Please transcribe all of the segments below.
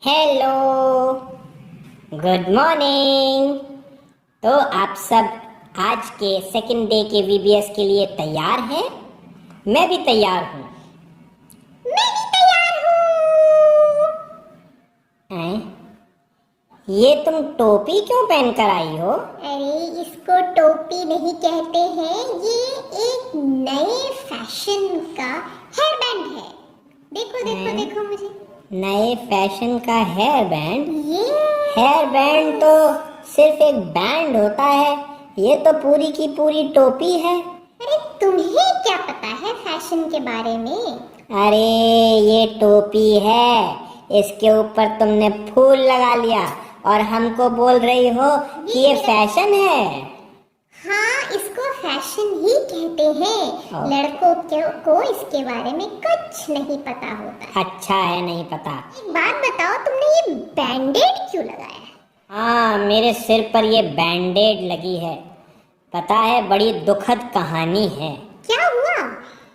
Hello, good morning. तो आप सब आज के सेकंड डे के वीबीएस के लिए तैयार हैं? मैं भी तैयार हूँ। मैं भी तैयार हूँ। ये तुम टोपी क्यों पहन कर आई हो? अरे इसको टोपी नहीं कहते हैं, ये एक नए फैशन का हेयर बैंड है। देखो देखो देखो मुझे। नए फैशन का हेयर बैंड? ये हेयर बैंड तो सिर्फ एक बैंड होता है, ये तो पूरी की पूरी टोपी है। अरे तुम्हें क्या पता है फैशन के बारे में? अरे ये टोपी है, इसके ऊपर तुमने फूल लगा लिया और हमको बोल रही हो कि ये फैशन है। हाँ, इसको फैशन ही कहते हैं। लड़कों को इसके बारे में कुछ नहीं पता होता। अच्छा है, नहीं पता। एक बात बताओ, तुमने ये बैंडेड क्यों लगाया है? हाँ, मेरे सिर पर ये बैंडेड लगी है। पता है, बड़ी दुखद कहानी है। क्या हुआ?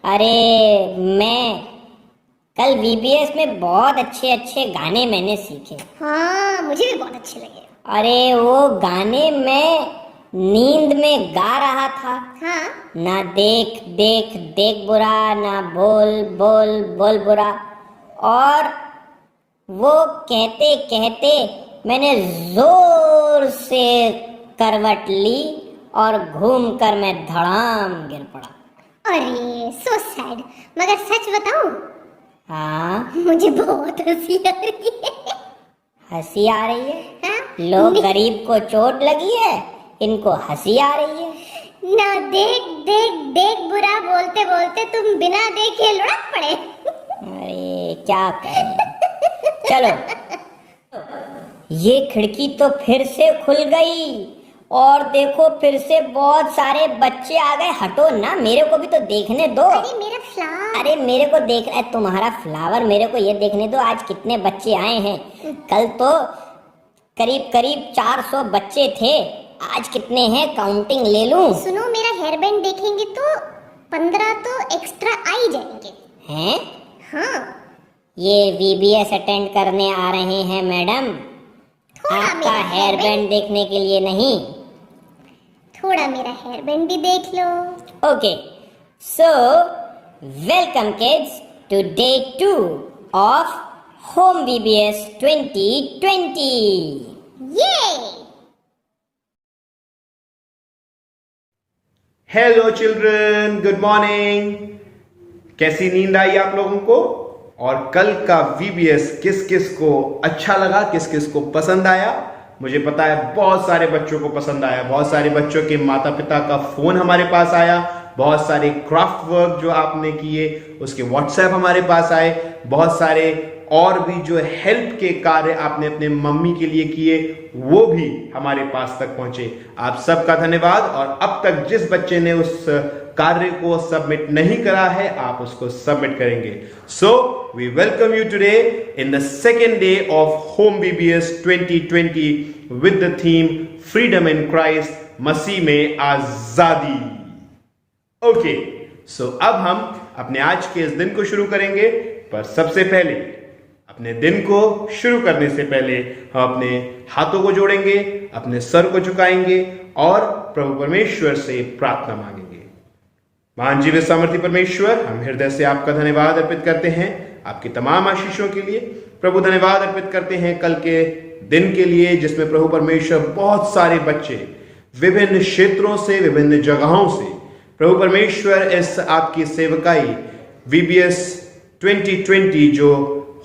अरे मैं कल वीबीएस में बहुत अच्छे अच्छे गाने मैंने सीखे। हाँ, मुझे भी बहुत अच्छे लगे। अरे वो गाने मैं नींद में गा रहा था। हाँ, ना देख देख देख बुरा, ना बोल बोल बोल बुरा। और वो कहते कहते मैंने जोर से करवट ली और घूमकर मैं धड़ाम गिर पड़ा। अरे सो सैड। मगर सच बताऊं, हाँ, मुझे बहुत हंसी आ रही है। हंसी आ रही है? हाँ? लोग गरीब को चोट लगी है, इनको हंसी आ रही है। ना देख देख देख बुरा बोलते बोलते तुम बिना देखे लुढ़क पड़े। अरे क्या करें, चलो। ये खिड़की तो फिर से खुल गई और देखो फिर से बहुत सारे बच्चे आ गए। हटो ना, मेरे को भी तो देखने दो। अरे मेरा फ्लावर। अरे मेरे को देख, तुम्हारा फ्लावर मेरे को ये देखने दो, आज कितने बच्चे आए हैं। कल तो करीब करीब 400 बच्चे थे, आज कितने हैं काउंटिंग ले लूं? सुनो, मेरा हेयर बैंड देखेंगे तो 15 तो एक्स्ट्रा आ ही जाएंगे। हैं? हाँ, ये वीबीएस अटेंड करने आ रहे हैं मैडम, आपका हेयर बैंड देखने के लिए नहीं। थोड़ा मेरा हेयर बैंड भी देख लो। Okay, so welcome kids today 2 of home VBS 2020। ये हेलो चिल्ड्रन, गुड मॉर्निंग। कैसी नींद आई आप लोगों को? और कल का वीबीएस किस किस को अच्छा लगा, किस किस को पसंद आया? मुझे पता है बहुत सारे बच्चों को पसंद आया। बहुत सारे बच्चों के माता पिता का फोन हमारे पास आया, बहुत सारे क्राफ्ट वर्क जो आपने किए उसके व्हाट्सएप हमारे पास आए, बहुत सारे और भी जो हेल्प के कार्य आपने अपने मम्मी के लिए किए वो भी हमारे पास तक पहुंचे। आप सबका धन्यवाद। और अब तक जिस बच्चे ने उस कार्य को सबमिट नहीं करा है, आप उसको सबमिट करेंगे। So we welcome you today in the second day of home BBS 2020 with the theme freedom in Christ, मसीह में आजादी। ओके, सो अब हम अपने आज के इस दिन को शुरू करेंगे, पर सबसे पहले अपने दिन को शुरू करने से पहले हम अपने हाथों को जोड़ेंगे, अपने सर को झुकाएंगे और प्रभु परमेश्वर से प्रार्थना मांगेंगे। महान जीवित सामर्थी परमेश्वर, हम हृदय से आपका धन्यवाद अर्पित करते हैं आपकी तमाम आशीषों के लिए। प्रभु धन्यवाद अर्पित करते हैं कल के दिन के लिए, जिसमें प्रभु परमेश्वर बहुत सारे बच्चे विभिन्न क्षेत्रों से, विभिन्न जगहों से प्रभु परमेश्वर इस आपकी सेवकाई वीबीएस 2020 जो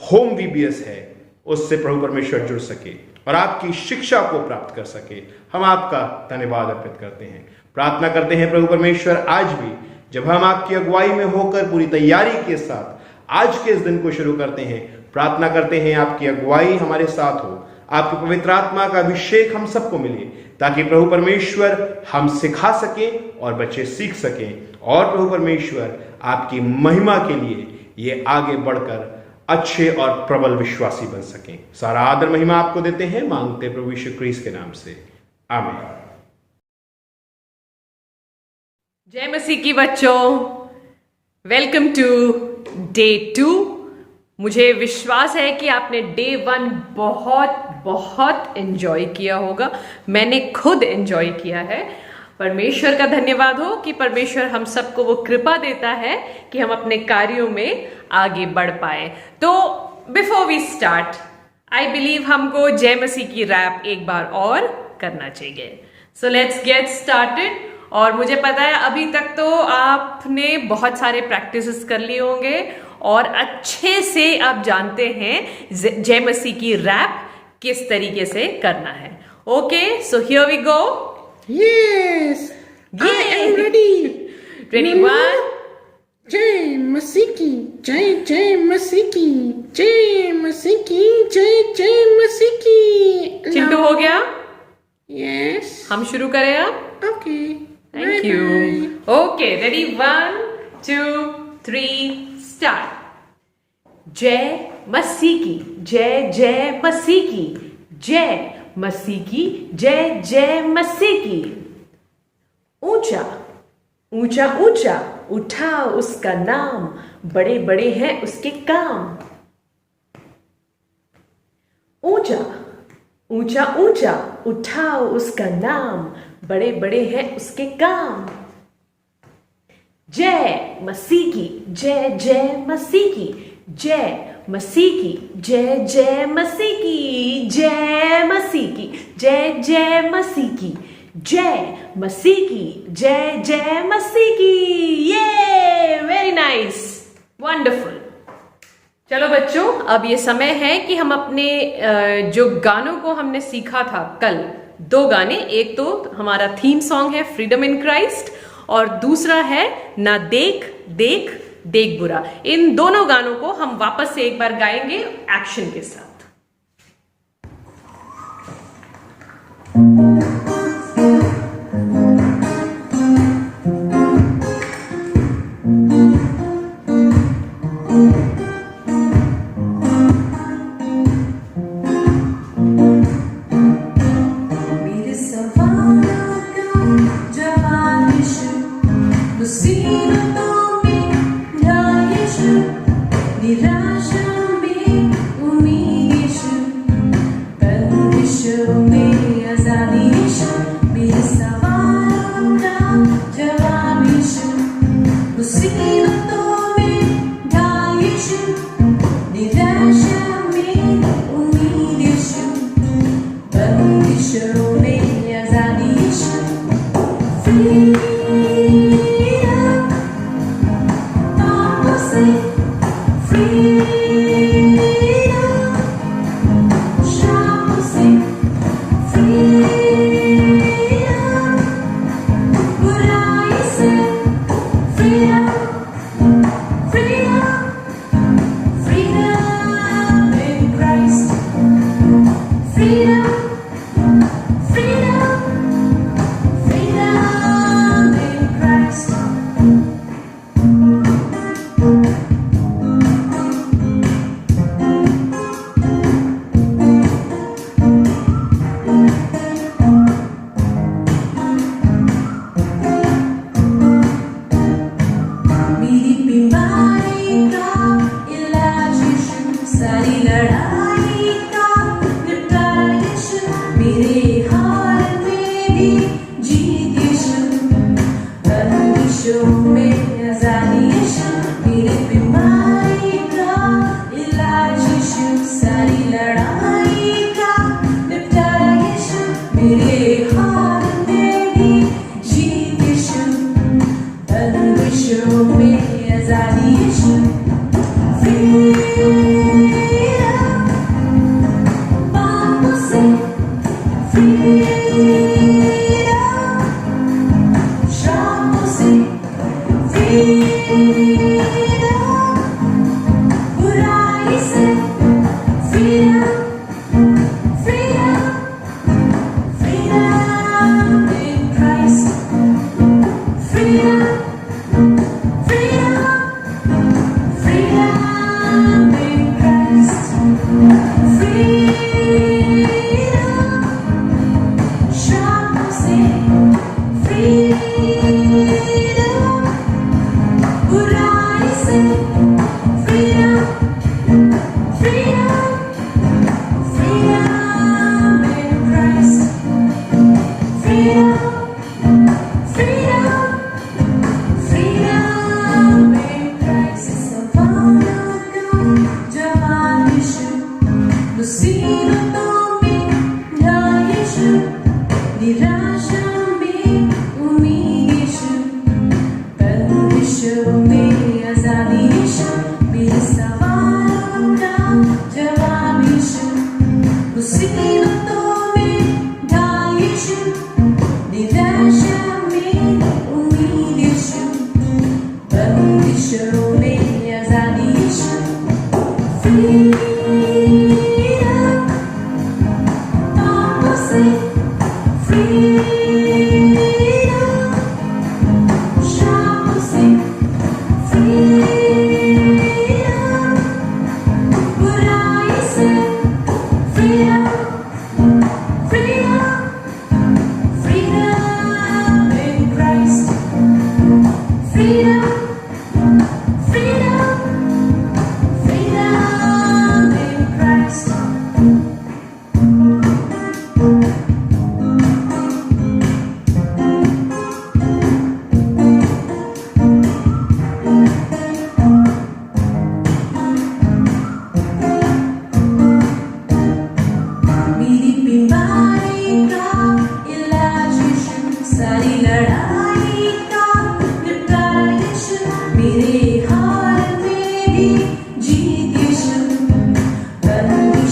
होम वीबीएस है उससे प्रभु परमेश्वर जुड़ सके और आपकी शिक्षा को प्राप्त कर सके। हम आपका धन्यवाद अर्पित करते हैं। प्रार्थना करते हैं प्रभु परमेश्वर, आज भी जब हम आपकी अगुवाई में होकर पूरी तैयारी के साथ आज के इस दिन को शुरू करते हैं, प्रार्थना करते हैं आपकी अगुवाई हमारे साथ हो, आपकी पवित्र आत्मा का अभिषेक हम सबको मिले, ताकि प्रभु परमेश्वर हम सिखा सकें और बच्चे सीख सकें और प्रभु परमेश्वर आपकी महिमा के लिए ये आगे बढ़कर अच्छे और प्रबल विश्वासी बन सकें। सारा आदर महिमा आपको देते हैं, मांगते प्रभु यीशु क्रिस्त के नाम से, आमीन। जय मसीह की बच्चों, वेलकम टू डे 2 मुझे विश्वास है कि आपने डे 1 बहुत बहुत एंजॉय किया होगा। मैंने खुद एंजॉय किया है। परमेश्वर का धन्यवाद हो कि परमेश्वर हम सबको वो कृपा देता है कि हम अपने कार्यों में आगे बढ़ पाए। तो before we start, I believe हमको जय मसीह की रैप एक बार और करना चाहिए। So let's get started. और मुझे पता है अभी तक तो आपने बहुत सारे प्रैक्टिसेस कर लिए होंगे और अच्छे से आप जानते हैं जय मसीह की रैप किस तरीके से करना है। Okay, so here we go. Yes, I am ready. Ready, one. जय मसीह की जय, जय मसीह की जय, मसीह की जय, जय मसीह की। चिंटू हो गया? Yes. हम शुरू करें अब? Okay. Thank you. Okay, ready, 1, 2, 3, start. जय मसीह की जय, जय मसीह की जय, मसीह की जय, जय मसीह की। ऊंचा ऊंचा ऊंचा उठाओ उसका नाम, बड़े बड़े हैं उसके काम। ऊंचा ऊंचा ऊंचा उठाओ उसका नाम, बड़े बड़े हैं उसके काम। जय मसीह की जय, जय मसीह की जय, मसीह की जय, जय मसीह की जय, मसीह की जय, जय मसीह की जय, मसीह की जय, जय मसीह की। ये वेरी नाइस, वंडरफुल। चलो बच्चों, अब ये समय है कि हम अपने जो गानों को हमने सीखा था कल, 2 गाने, एक तो हमारा थीम सॉन्ग है फ्रीडम इन क्राइस्ट और दूसरा है ना देख देख देख बुरा। इन दोनों गानों को हम वापस से एक बार गाएंगे एक्शन के साथ। मेरे सवालों का जवाब यीशु, मुसीबतों में ढाल यीशु, निराशा में उम्मीद यीशु, बंदिशों में आजादी यीशु। मेरे सवालों का जवाब यीशु, मुसीबतों में ढाल यीशु, निराशा में उम्मीद यीशु, बंदिशों में आजादी यीशु। Freedom, पापों से freedom, श्रापों से freedom, बुराई से freedom, freedom, freedom in Christ, freedom, freedom, freedom in Christ. मेरी बीमारी का इलाज यीशु, सारी लड़ाई का निपटारा यीशु, मेरे हाल में भी जीत यीशु, बंदिशों में आजादी यीशु, मेरे बीमारी का इलाज यीशु, सारी लड़ाई का निपटारा यीशु, मेरे हाल में भी जीत यीशु, बंदिशों में आजादी यीशु। Freedom,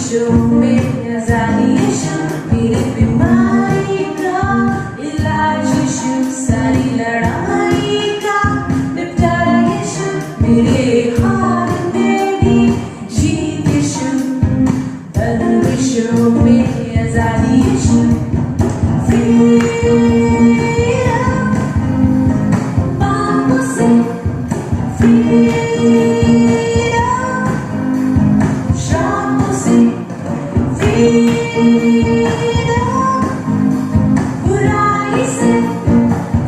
यीशु में आजादी यीशु मेरी बीमारी का इलाज यीशु सारी लड़ाई का निपटारा यीशु मेरे हाथ में दी जीत यीशु धर्म यीशु में आजादी यीशु फ्रीडम पापों से फ्रीडम श्रापों से फ्रीडम बुराई से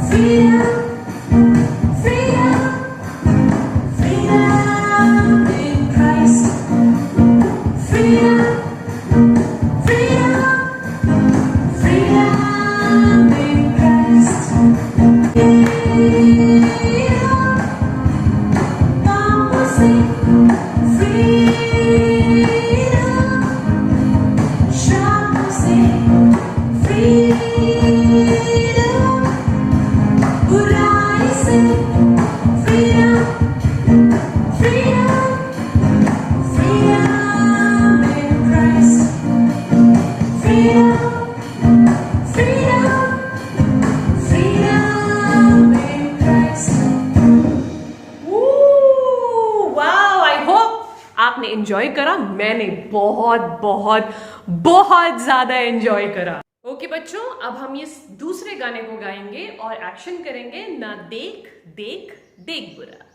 freedom freedom freedom in Christ freedom freedom freedom in Christ freedom पापों से freedom श्रापों से freedom बुराई से freedom freedom freedom in Christ freedom freedom freedom in Christ wow, I hope आपने एंजॉय करा। मैंने बहुत बहुत बहुत ज्यादा एंजॉय करा। ओके बच्चों, अब हम इस दूसरे गाने को गाएंगे और एक्शन करेंगे। ना देख देख देख बुरा।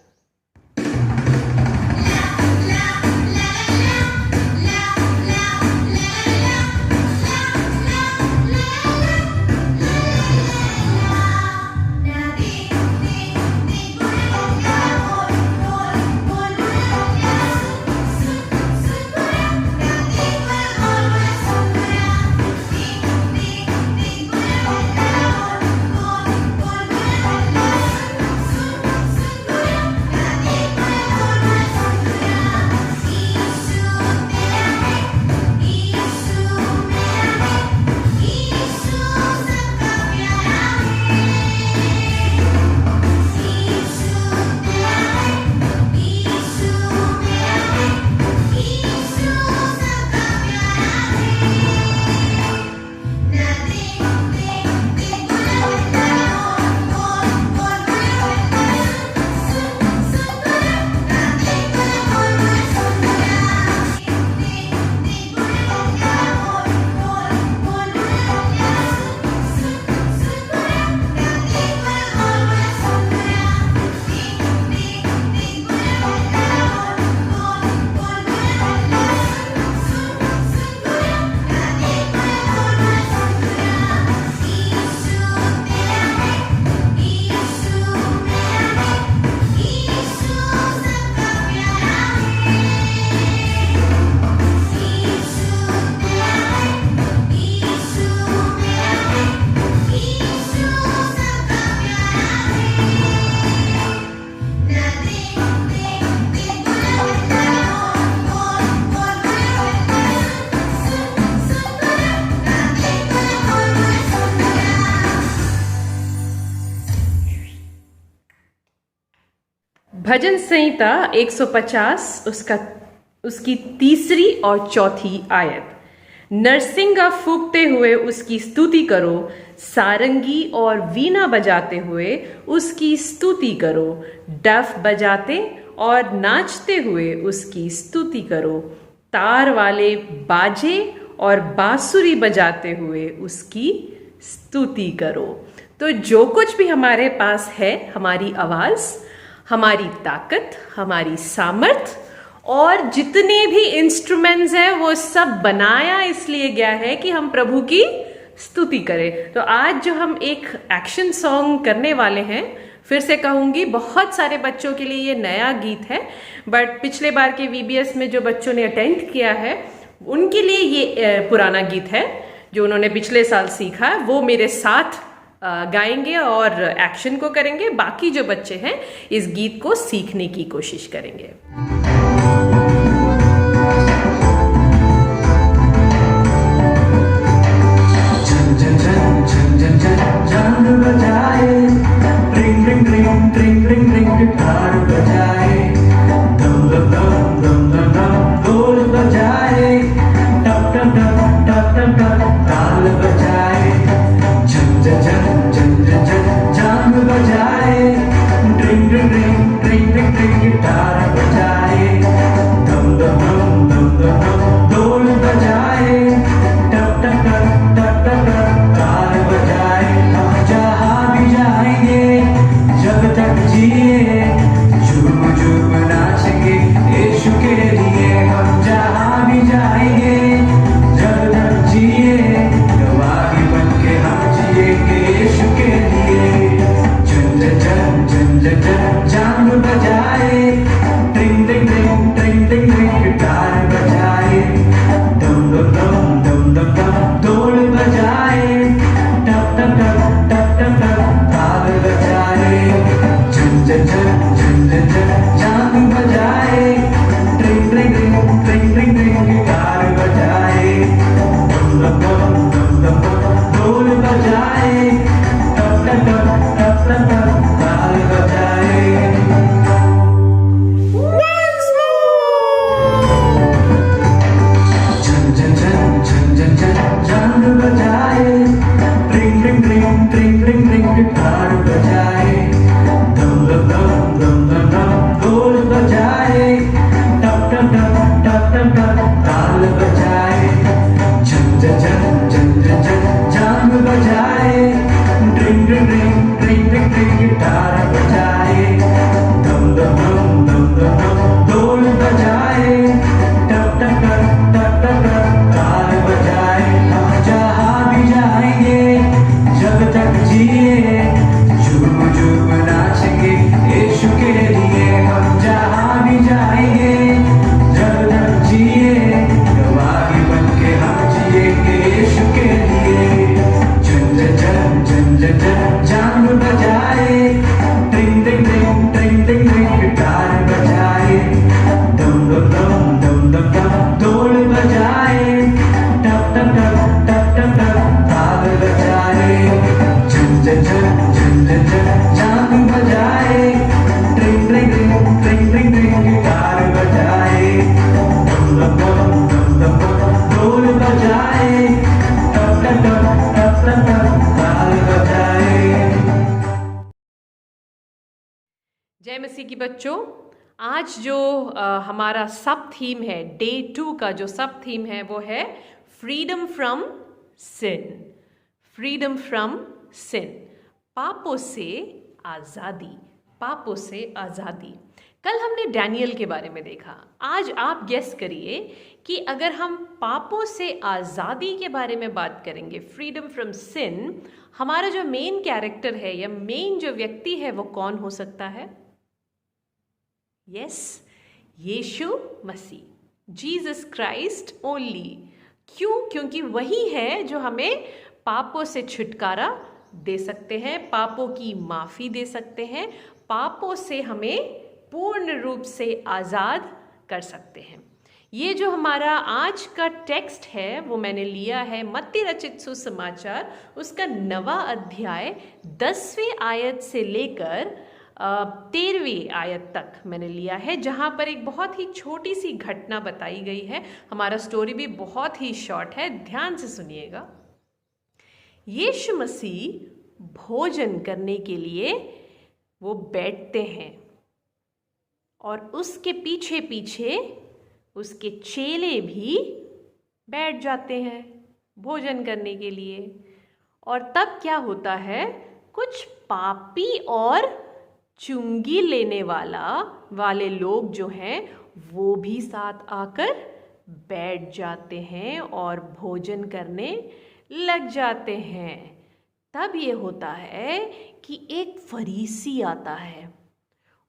भजन संहिता 150 उसकी तीसरी और चौथी आयत। नरसिंगा फूंकते हुए उसकी स्तुति करो, सारंगी और वीणा बजाते हुए उसकी स्तुति करो, डफ बजाते और नाचते हुए उसकी स्तुति करो, तार वाले बाजे और बांसुरी बजाते हुए उसकी स्तुति करो। तो जो कुछ भी हमारे पास है, हमारी आवाज, हमारी ताकत, हमारी सामर्थ और जितने भी इंस्ट्रूमेंट्स हैं वो सब बनाया इसलिए गया है कि हम प्रभु की स्तुति करें। तो आज जो हम एक एक्शन सॉन्ग करने वाले हैं, फिर से कहूंगी बहुत सारे बच्चों के लिए ये नया गीत है, बट पिछले बार के VBS में जो बच्चों ने अटेंड किया है उनके लिए ये पुराना गीत है जो उन्होंने पिछले साल सीखा है। वो मेरे साथ गाएंगे और एक्शन को करेंगे। बाकी जो बच्चे हैं इस गीत को सीखने की कोशिश करेंगे। बजाए, टप टप टप टप टप टप ताल बजाए, झन झन झन झन झन झन चांद बजाए, ट्रिंग ट्रिंग ट्रिंग ट्रिंग ट्रिंग ट्रिंग गिटार बजाए, डम डम डम डम डम डम ढोल बजाए, टप टप टप टप टप टप ताल बजाए। जय मसीह की बच्चों, आज जो हमारा सब थीम है, डे 2 का जो सब थीम है वो है freedom from sin. Freedom from sin, पापों से आज़ादी, पापों से आज़ादी। कल हमने डैनियल के बारे में देखा। आज आप गेस करिए कि अगर हम पापों से आज़ादी के बारे में बात करेंगे, फ्रीडम फ्रॉम सिन, हमारा जो मेन कैरेक्टर है या मेन जो व्यक्ति है वो कौन हो सकता है? यस, यीशु मसीह, जीसस क्राइस्ट ओनली। क्यों? क्योंकि वही है जो हमें पापों से छुटकारा दे सकते हैं, पापों की माफ़ी दे सकते हैं, पापों से हमें पूर्ण रूप से आज़ाद कर सकते हैं। ये जो हमारा आज का टेक्स्ट है वो मैंने लिया है मत्ती रचित सुसमाचार, उसका 9वां अध्याय 10वें आयत से लेकर 13वीं आयत तक मैंने लिया है, जहाँ पर एक बहुत ही छोटी सी घटना बताई गई है। हमारा स्टोरी भी बहुत ही शॉर्ट है, ध्यान से सुनिएगा। यीशु मसीह भोजन करने के लिए वो बैठते हैं और उसके पीछे पीछे उसके चेले भी बैठ जाते हैं भोजन करने के लिए। और तब क्या होता है, कुछ पापी और चुंगी लेने वाले लोग जो हैं वो भी साथ आकर बैठ जाते हैं और भोजन करने लग जाते हैं। तब ये होता है कि एक फरीसी आता है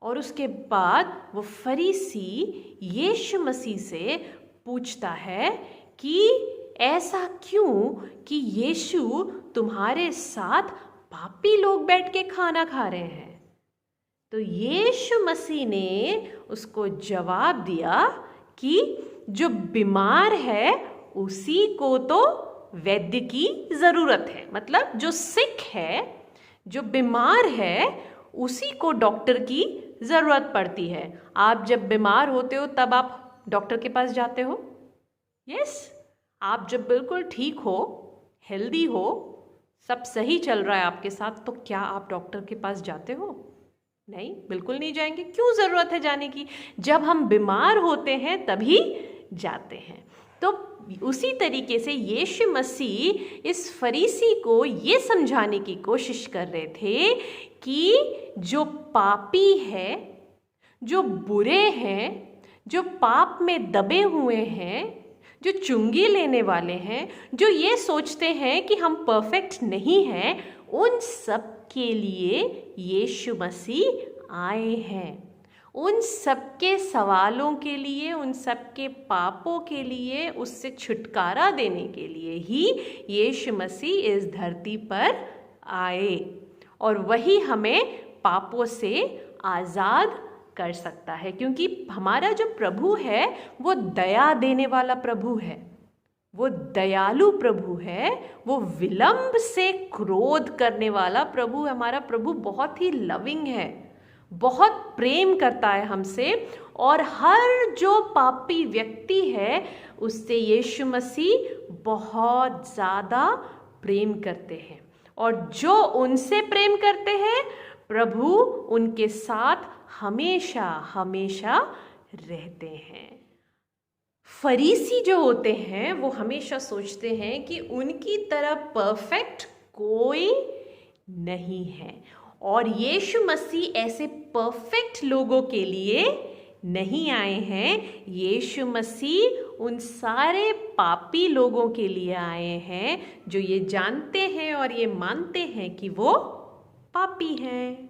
और उसके बाद वो फरीसी यीशु मसीह से पूछता है कि ऐसा क्यों कि यीशु तुम्हारे साथ पापी लोग बैठ के खाना खा रहे हैं? तो यीशु मसीह ने उसको जवाब दिया कि जो बीमार है उसी को तो वैद्य की ज़रूरत है। मतलब जो सिक है, जो बीमार है, उसी को डॉक्टर की ज़रूरत पड़ती है। आप जब बीमार होते हो तब आप डॉक्टर के पास जाते हो? यस। आप जब बिल्कुल ठीक हो, हेल्दी हो, सब सही चल रहा है आपके साथ, तो क्या आप डॉक्टर के पास जाते हो? नहीं, बिल्कुल नहीं जाएंगे। क्यों ज़रूरत है जाने की? जब हम बीमार होते हैं तभी जाते हैं। तो उसी तरीके से यीशु मसीह इस फरीसी को ये समझाने की कोशिश कर रहे थे कि जो पापी है, जो बुरे हैं, जो पाप में दबे हुए हैं, जो चुंगी लेने वाले हैं, जो ये सोचते हैं कि हम परफेक्ट नहीं हैं, उन सब के लिए यीशु मसीह आए हैं। उन सबके सवालों के लिए, उन सबके पापों के लिए, उससे छुटकारा देने के लिए ही यीशु मसीह इस धरती पर आए। और वही हमें पापों से आज़ाद कर सकता है, क्योंकि हमारा जो प्रभु है वो दया देने वाला प्रभु है, वो दयालु प्रभु है, वो विलंब से क्रोध करने वाला प्रभु है। हमारा प्रभु बहुत ही लविंग है, बहुत प्रेम करता है हमसे, और हर जो पापी व्यक्ति है उससे यीशु मसीह बहुत ज़्यादा प्रेम करते हैं। और जो उनसे प्रेम करते हैं, प्रभु उनके साथ हमेशा हमेशा रहते हैं। फरीसी जो होते हैं वो हमेशा सोचते हैं कि उनकी तरह परफेक्ट कोई नहीं है, और यीशु मसीह ऐसे परफेक्ट लोगों के लिए नहीं आए हैं। यीशु मसीह उन सारे पापी लोगों के लिए आए हैं जो ये जानते हैं और ये मानते हैं कि वो पापी हैं।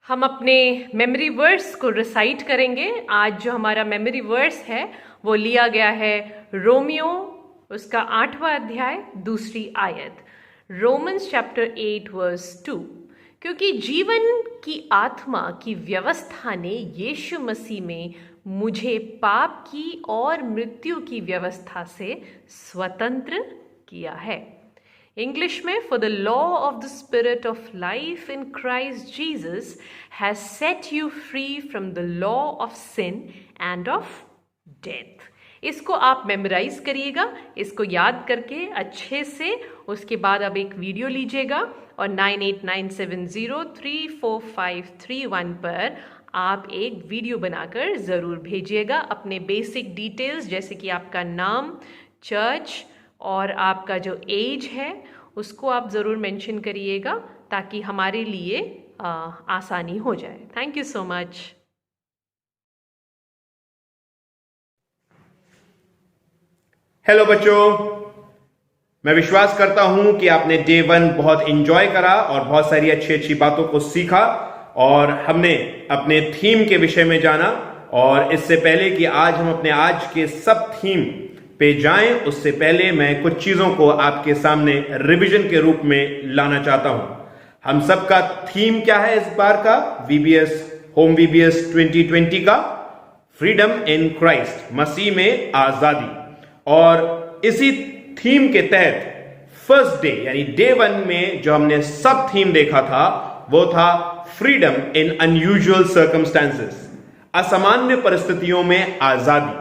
हम अपने मेमोरी वर्स को रिसाइट करेंगे। आज जो हमारा मेमोरी वर्स है वो लिया गया है रोमियो उसका 8वां अध्याय 2री आयत, रोमन्स चैप्टर 8 वर्स 2। क्योंकि जीवन की आत्मा की व्यवस्था ने यीशु मसीह में मुझे पाप की और मृत्यु की व्यवस्था से स्वतंत्र किया है। इंग्लिश में, for the law of the spirit of life in Christ Jesus has set you free from the law of sin and of death. इसको आप मेमोराइज करिएगा, इसको याद करके अच्छे से उसके बाद अब एक वीडियो लीजिएगा और 9897034531 पर आप एक वीडियो बनाकर ज़रूर भेजिएगा। अपने बेसिक डिटेल्स जैसे कि आपका नाम, चर्च और आपका जो एज है उसको आप ज़रूर मेंशन करिएगा ताकि हमारे लिए आसानी हो जाए। Thank you so much. Hello बच्चों, मैं विश्वास करता हूं कि आपने डे 1 बहुत एंजॉय करा और बहुत सारी अच्छी अच्छी बातों को सीखा और हमने अपने थीम के विषय में जाना। और इससे पहले कि आज हम अपने आज के सब थीम पे जाएं, उससे पहले मैं कुछ चीजों को आपके सामने रिवीजन के रूप में लाना चाहता हूं। हम सबका थीम क्या है इस बार का VBS होम VBS 2020 का? फ्रीडम इन क्राइस्ट, मसीह में आजादी। और इसी थीम के तहत फर्स्ट डे यानी डे 1 में जो हमने सब थीम देखा था वो था फ्रीडम इन अनयूजुअल सर्कमस्टेंसेस, असामान्य परिस्थितियों में आजादी।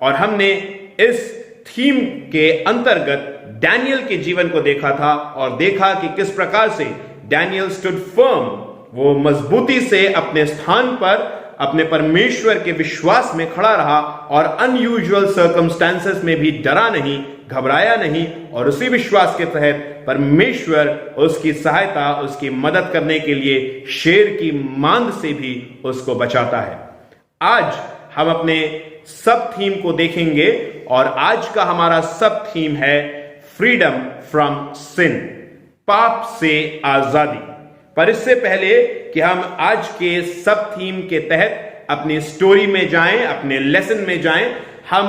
और हमने इस थीम के अंतर्गत डैनियल के जीवन को देखा था और देखा कि किस प्रकार से डैनियल स्टूड फर्म, वो मजबूती से अपने स्थान पर अपने परमेश्वर के विश्वास में खड़ा रहा और अनयूजुअल सर्कमस्टेंसेस में भी डरा नहीं, घबराया नहीं और उसी विश्वास के तहत परमेश्वर उसकी सहायता, उसकी मदद करने के लिए शेर की मांद से भी उसको बचाता है। आज हम अपने सब थीम को देखेंगे और आज का हमारा सब थीम है फ्रीडम फ्रॉम सिन, पाप से आजादी। पर इससे पहले कि हम आज के सब थीम के तहत अपनी स्टोरी में जाएं, अपने लेसन में जाएं, हम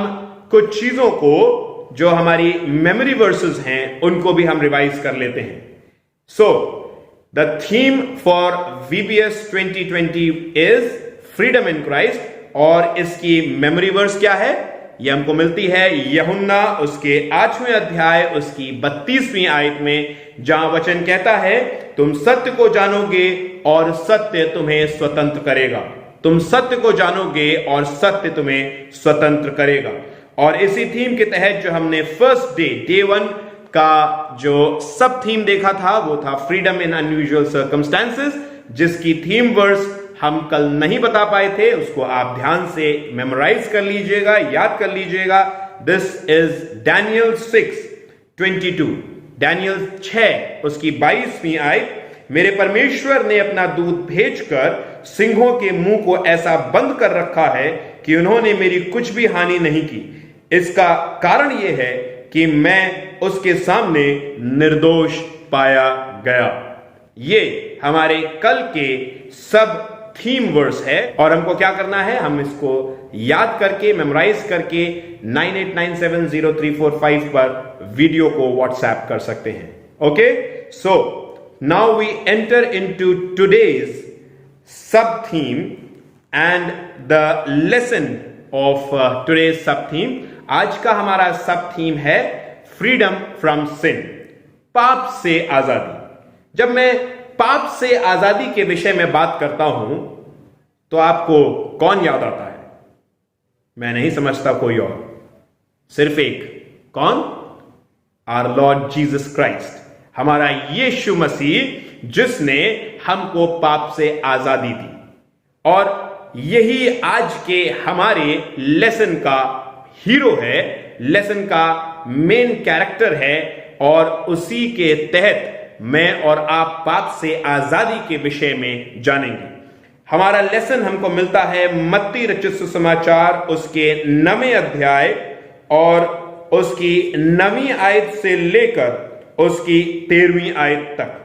कुछ चीजों को जो हमारी मेमोरी वर्सेस हैं उनको भी हम रिवाइज कर लेते हैं। So the theme for VBS 2020 is freedom in Christ और इसकी मेमोरी वर्स क्या है? ये हमको मिलती है यूहन्ना उसके 8वें अध्याय उसकी 32वीं आयत में, जहां वचन कहता है, तुम सत्य को जानोगे और सत्य तुम्हें स्वतंत्र करेगा। तुम सत्य को जानोगे और सत्य तुम्हें स्वतंत्र करेगा। और इसी थीम के तहत जो हमने फर्स्ट डे 1 का जो सब थीम देखा था वो था फ्रीडम इन अनयूजुअल सर्कमस्टेंसेस, जिसकी थीम वर्स हम कल नहीं बता पाए थे, उसको आप ध्यान से मेमोराइज कर लीजिएगा, याद कर लीजिएगा। दिस इज डैनियल 6:22, डैनियल 6 उसकी 22वीं आयत, मेरे परमेश्वर ने अपना दूत भेजकर सिंहों के मुंह को ऐसा बंद कर रखा है कि उन्होंने मेरी कुछ भी हानि नहीं की। इसका कारण यह है कि मैं उसके सामने निर्दोष पाया गया। ये हमारे कल के सब थीम वर्स है और हमको क्या करना है, हम इसको याद करके मेमोराइज करके 98970345 पर वीडियो को व्हाट्सएप कर सकते हैं। Okay, so now we enter into today's sub theme and the lesson of today's sub theme. आज का हमारा सब थीम है फ्रीडम फ्रॉम सिन, पाप से आजादी। जब मैं पाप से आजादी के विषय में बात करता हूं तो आपको कौन याद आता है? मैं नहीं समझता कोई और, सिर्फ एक, कौन? आवर लॉर्ड जीसस क्राइस्ट, हमारा यीशु मसीह, जिसने हमको पाप से आजादी दी। और यही आज के हमारे लेसन का हीरो है, लेसन का मेन कैरेक्टर है और उसी के तहत मैं और आप पाप से आजादी के विषय में जानेंगे। हमारा लेसन हमको मिलता है मत्ती रचित सुसमाचार उसके 9वें अध्याय और उसकी 9वीं आयत से लेकर उसकी 13वीं आयत तक।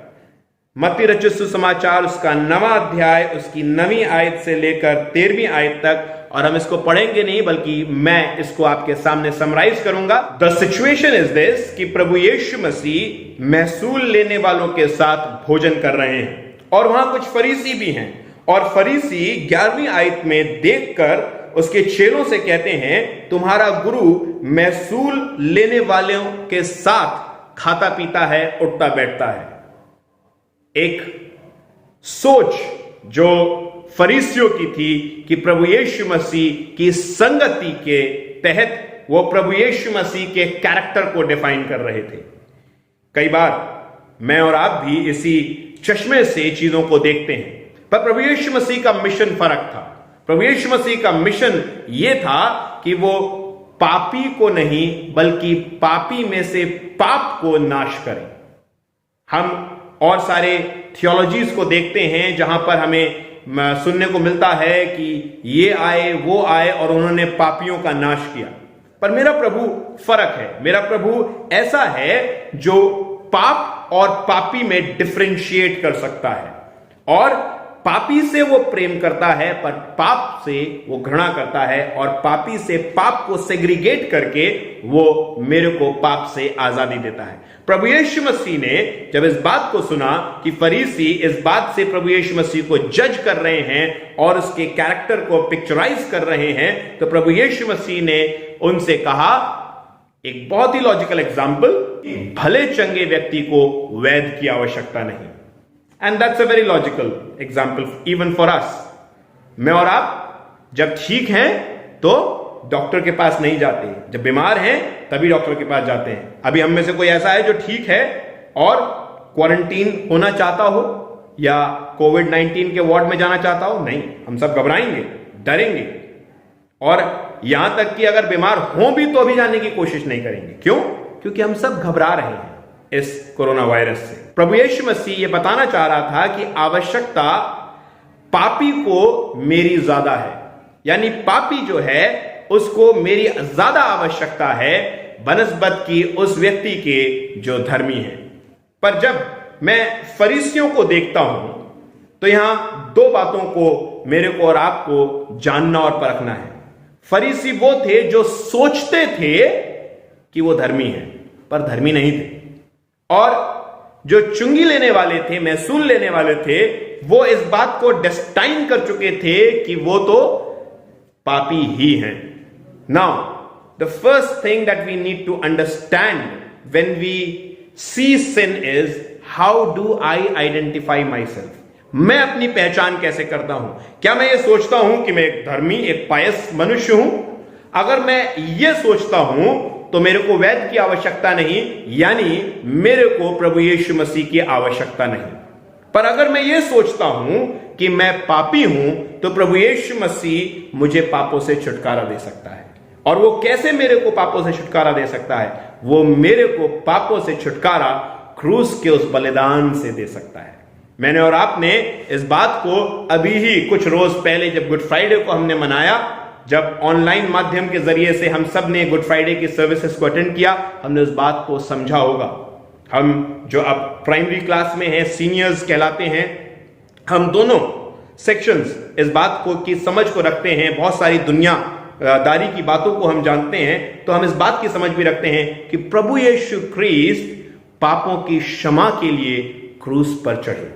मत्ती रचित सुसमाचार उसका 9वां अध्याय उसकी 9वीं आयत से लेकर 13वीं आयत तक। और हम इसको पढ़ेंगे नहीं बल्कि मैं इसको आपके सामने समराइज करूंगा। द सिचुएशन इज दिस कि प्रभु यीशु मसीह महसूल लेने वालों के साथ भोजन कर रहे हैं और वहां कुछ फरीसी भी हैं और फरीसी 11वीं आयत में देखकर उसके चेलों से कहते हैं, तुम्हारा गुरु महसूल लेने वालों के साथ खाता पीता है, उठता बैठता है। एक सोच जो फरीसियों की थी कि प्रभु यीशु मसीह की संगति के तहत वो प्रभु यीशु मसीह के कैरेक्टर को डिफाइन कर रहे थे। कई बार मैं और आप भी इसी चश्मे से चीजों को देखते हैं, पर प्रभु यीशु मसीह का मिशन फर्क था। प्रभु यीशु मसीह का मिशन यह था कि वो पापी को नहीं बल्कि पापी में से पाप को नाश करें। हम और सारे थियोलॉजीज को देखते हैं जहां पर हमें सुनने को मिलता है कि ये आए वो आए और उन्होंने पापियों का नाश किया, पर मेरा प्रभु फर्क है। मेरा प्रभु ऐसा है जो पाप और पापी में डिफरेंशिएट कर सकता है, और पापी से वो प्रेम करता है पर पाप से वो घृणा करता है, और पापी से पाप को सेग्रीगेट करके वो मेरे को पाप से आजादी देता है। प्रभु यीशु मसीह ने जब इस बात को सुना कि फरीसी इस बात से प्रभु यीशु मसीह को जज कर रहे हैं और उसके कैरेक्टर को पिक्चराइज कर रहे हैं, तो प्रभु यीशु मसीह ने उनसे कहा, एक बहुत ही लॉजिकल एग्जाम्पल, भले चंगे व्यक्ति को वैद्य की आवश्यकता नहीं। And that's a very logical example even for us. मैं और आप जब ठीक हैं तो डॉक्टर के पास नहीं जाते, जब बीमार हैं तभी डॉक्टर के पास जाते हैं। अभी हम में से कोई ऐसा है जो ठीक है और क्वारंटीन होना चाहता हो या कोविड-19 के वार्ड में जाना चाहता हो? नहीं, हम सब घबराएंगे, डरेंगे, और यहां तक कि अगर बीमार हो भी तो अभी जाने की कोशिश नहीं करेंगे। क्यों? क्योंकि हम सब घबरा रहे हैं इस कोरोना वायरस से। प्रभु यीशु मसीह यह बताना चाह रहा था कि आवश्यकता पापी को मेरी ज्यादा है, यानी पापी जो है उसको मेरी ज्यादा आवश्यकता है बनस्बत की उस व्यक्ति के जो धर्मी है। पर जब मैं फरीसियों को देखता हूं तो यहां दो बातों को मेरे को और आपको जानना और परखना है। फरीसी वो थे जो सोचते थे कि वो धर्मी हैं पर धर्मी नहीं थे, और जो चुंगी लेने वाले थे, महसूल लेने वाले थे, वो इस बात को डिस्टाइन कर चुके थे कि वो तो पापी ही हैं। Now the first thing that we need to understand when we see sin is how do I identify myself. मैं अपनी पहचान कैसे करता हूं? क्या मैं ये सोचता हूं कि मैं एक धर्मी, एक पायस मनुष्य हूं? अगर मैं ये सोचता हूं तो मेरे को वैद्य की आवश्यकता नहीं, यानी मेरे को प्रभु यीशु मसीह की आवश्यकता नहीं। पर अगर मैं ये सोचता हूं कि मैं पापी हूं तो प्रभु यीशु मसीह मुझे पापों से छुटकारा दे सकता है। और वो कैसे मेरे को पापों से छुटकारा दे सकता है? वो मेरे को पापों से छुटकारा क्रूस के उस बलिदान से दे सकता है। मैंने और आपने इस बात को अभी ही कुछ रोज पहले, जब गुड फ्राइडे को हमने मनाया, जब ऑनलाइन माध्यम के जरिए से हम सब ने गुड फ्राइडे की सर्विसेज को अटेंड किया, हमने उस बात को समझा होगा। हम जो अब प्राइमरी क्लास में हैं, सीनियर्स कहलाते हैं, हम दोनों सेक्शंस इस बात को की समझ को रखते हैं। बहुत सारी दुनियादारी की बातों को हम जानते हैं, तो हम इस बात की समझ भी रखते हैं कि प्रभु यीशु ख्रीस्त पापों की क्षमा के लिए क्रूस पर चढ़े।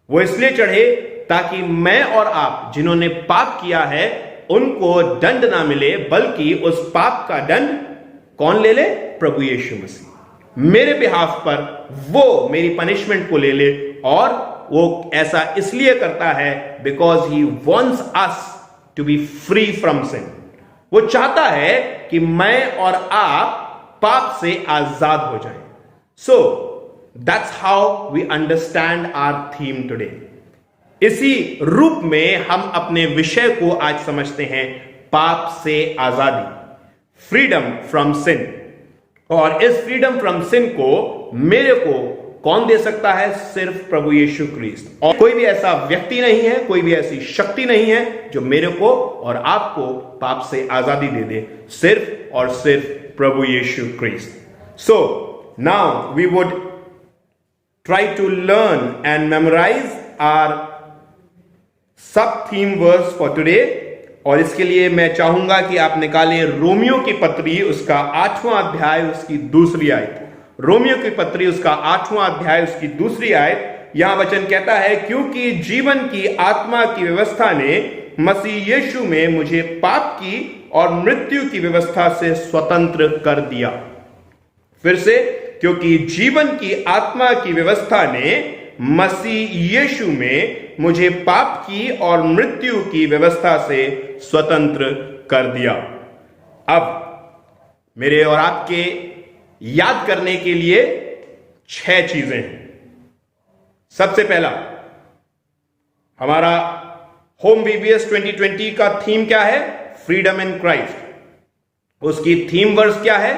वो इसलिए चढ़े ताकि मैं और आप जिन्होंने पाप किया है उनको दंड ना मिले, बल्कि उस पाप का दंड कौन ले ले? प्रभु यीशु मसीह मेरे बिहाफ पर वो मेरी पनिशमेंट को ले ले, और वो ऐसा इसलिए करता है because he wants us to be free from sin. वो चाहता है कि मैं और आप पाप से आजाद हो जाएं। So that's how we understand our theme today. इसी रूप में हम अपने विषय को आज समझते हैं, पाप से आजादी, फ्रीडम फ्रॉम सिन। और इस फ्रीडम फ्रॉम सिन को मेरे को कौन दे सकता है? सिर्फ प्रभु यीशु ख्रीस्त। और कोई भी ऐसा व्यक्ति नहीं है, कोई भी ऐसी शक्ति नहीं है जो मेरे को और आपको पाप से आजादी दे दे, सिर्फ और सिर्फ प्रभु Yeshu Khrist. So now we would try to learn and memorize our sub theme verse for today. और इसके लिए मैं चाहूंगा कि आप निकालें रोमियो की पत्री, उसका 8वां अध्याय, उसकी दूसरी आयत। रोमियो की पत्री, उसका 8वां अध्याय, उसकी दूसरी आयत। यहां वचन कहता है, क्योंकि जीवन की आत्मा की व्यवस्था ने मसीह यीशु में मुझे पाप की और मृत्यु की व्यवस्था से स्वतंत्र कर दिया। फिर से, क्योंकि जीवन की आत्मा की व्यवस्था ने मसीह यीशु में मुझे पाप की और मृत्यु की व्यवस्था से स्वतंत्र कर दिया। अब मेरे और आपके याद करने के लिए 6 चीजें हैं। सबसे पहला, हमारा होम वीबीएस 2020 का थीम क्या है? Freedom in Christ. उसकी थीम वर्स क्या है?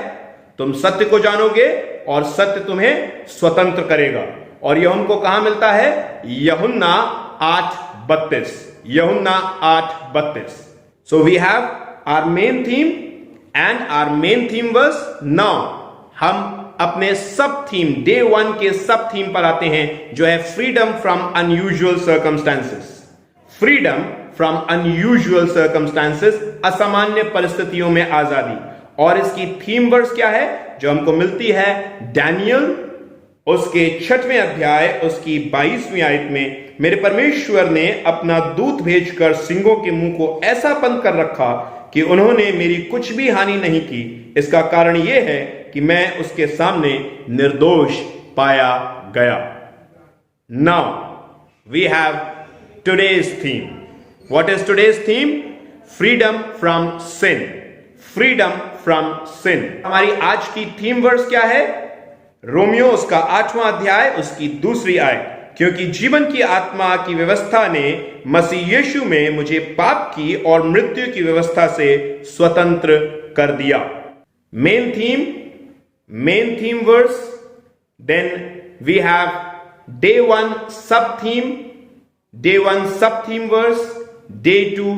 तुम सत्य को जानोगे और सत्य तुम्हें स्वतंत्र करेगा। और यह हमको कहां मिलता है? यूहन्ना 8:32। Yuhanna 8:32। So we have our main theme and our main theme verse. Now हम अपने सब थीम डे 1 के सब थीम पर आते हैं, जो है freedom from unusual circumstances. Freedom from unusual circumstances, असामान्य परिस्थितियों में आजादी। और इसकी थीम वर्स क्या है जो हमको मिलती है? डैनियल उसके 6वें अध्याय उसकी 22वीं आयत में, मेरे परमेश्वर ने अपना दूत भेजकर सिंहों के मुंह को ऐसा बंद कर रखा कि उन्होंने मेरी कुछ भी हानि नहीं की। इसका कारण यह है कि मैं उसके सामने निर्दोष पाया गया। Now we have today's theme. What is today's theme? Freedom from sin. Freedom from sin. हमारी आज की थीम वर्स क्या है? रोमियो उसका 8वां अध्याय उसकी 2री आयत, क्योंकि जीवन की आत्मा की व्यवस्था ने मसीह यीशु में मुझे पाप की और मृत्यु की व्यवस्था से स्वतंत्र कर दिया। Main theme verse. Then we have day 1 sub theme, day 1 sub theme verse, day 2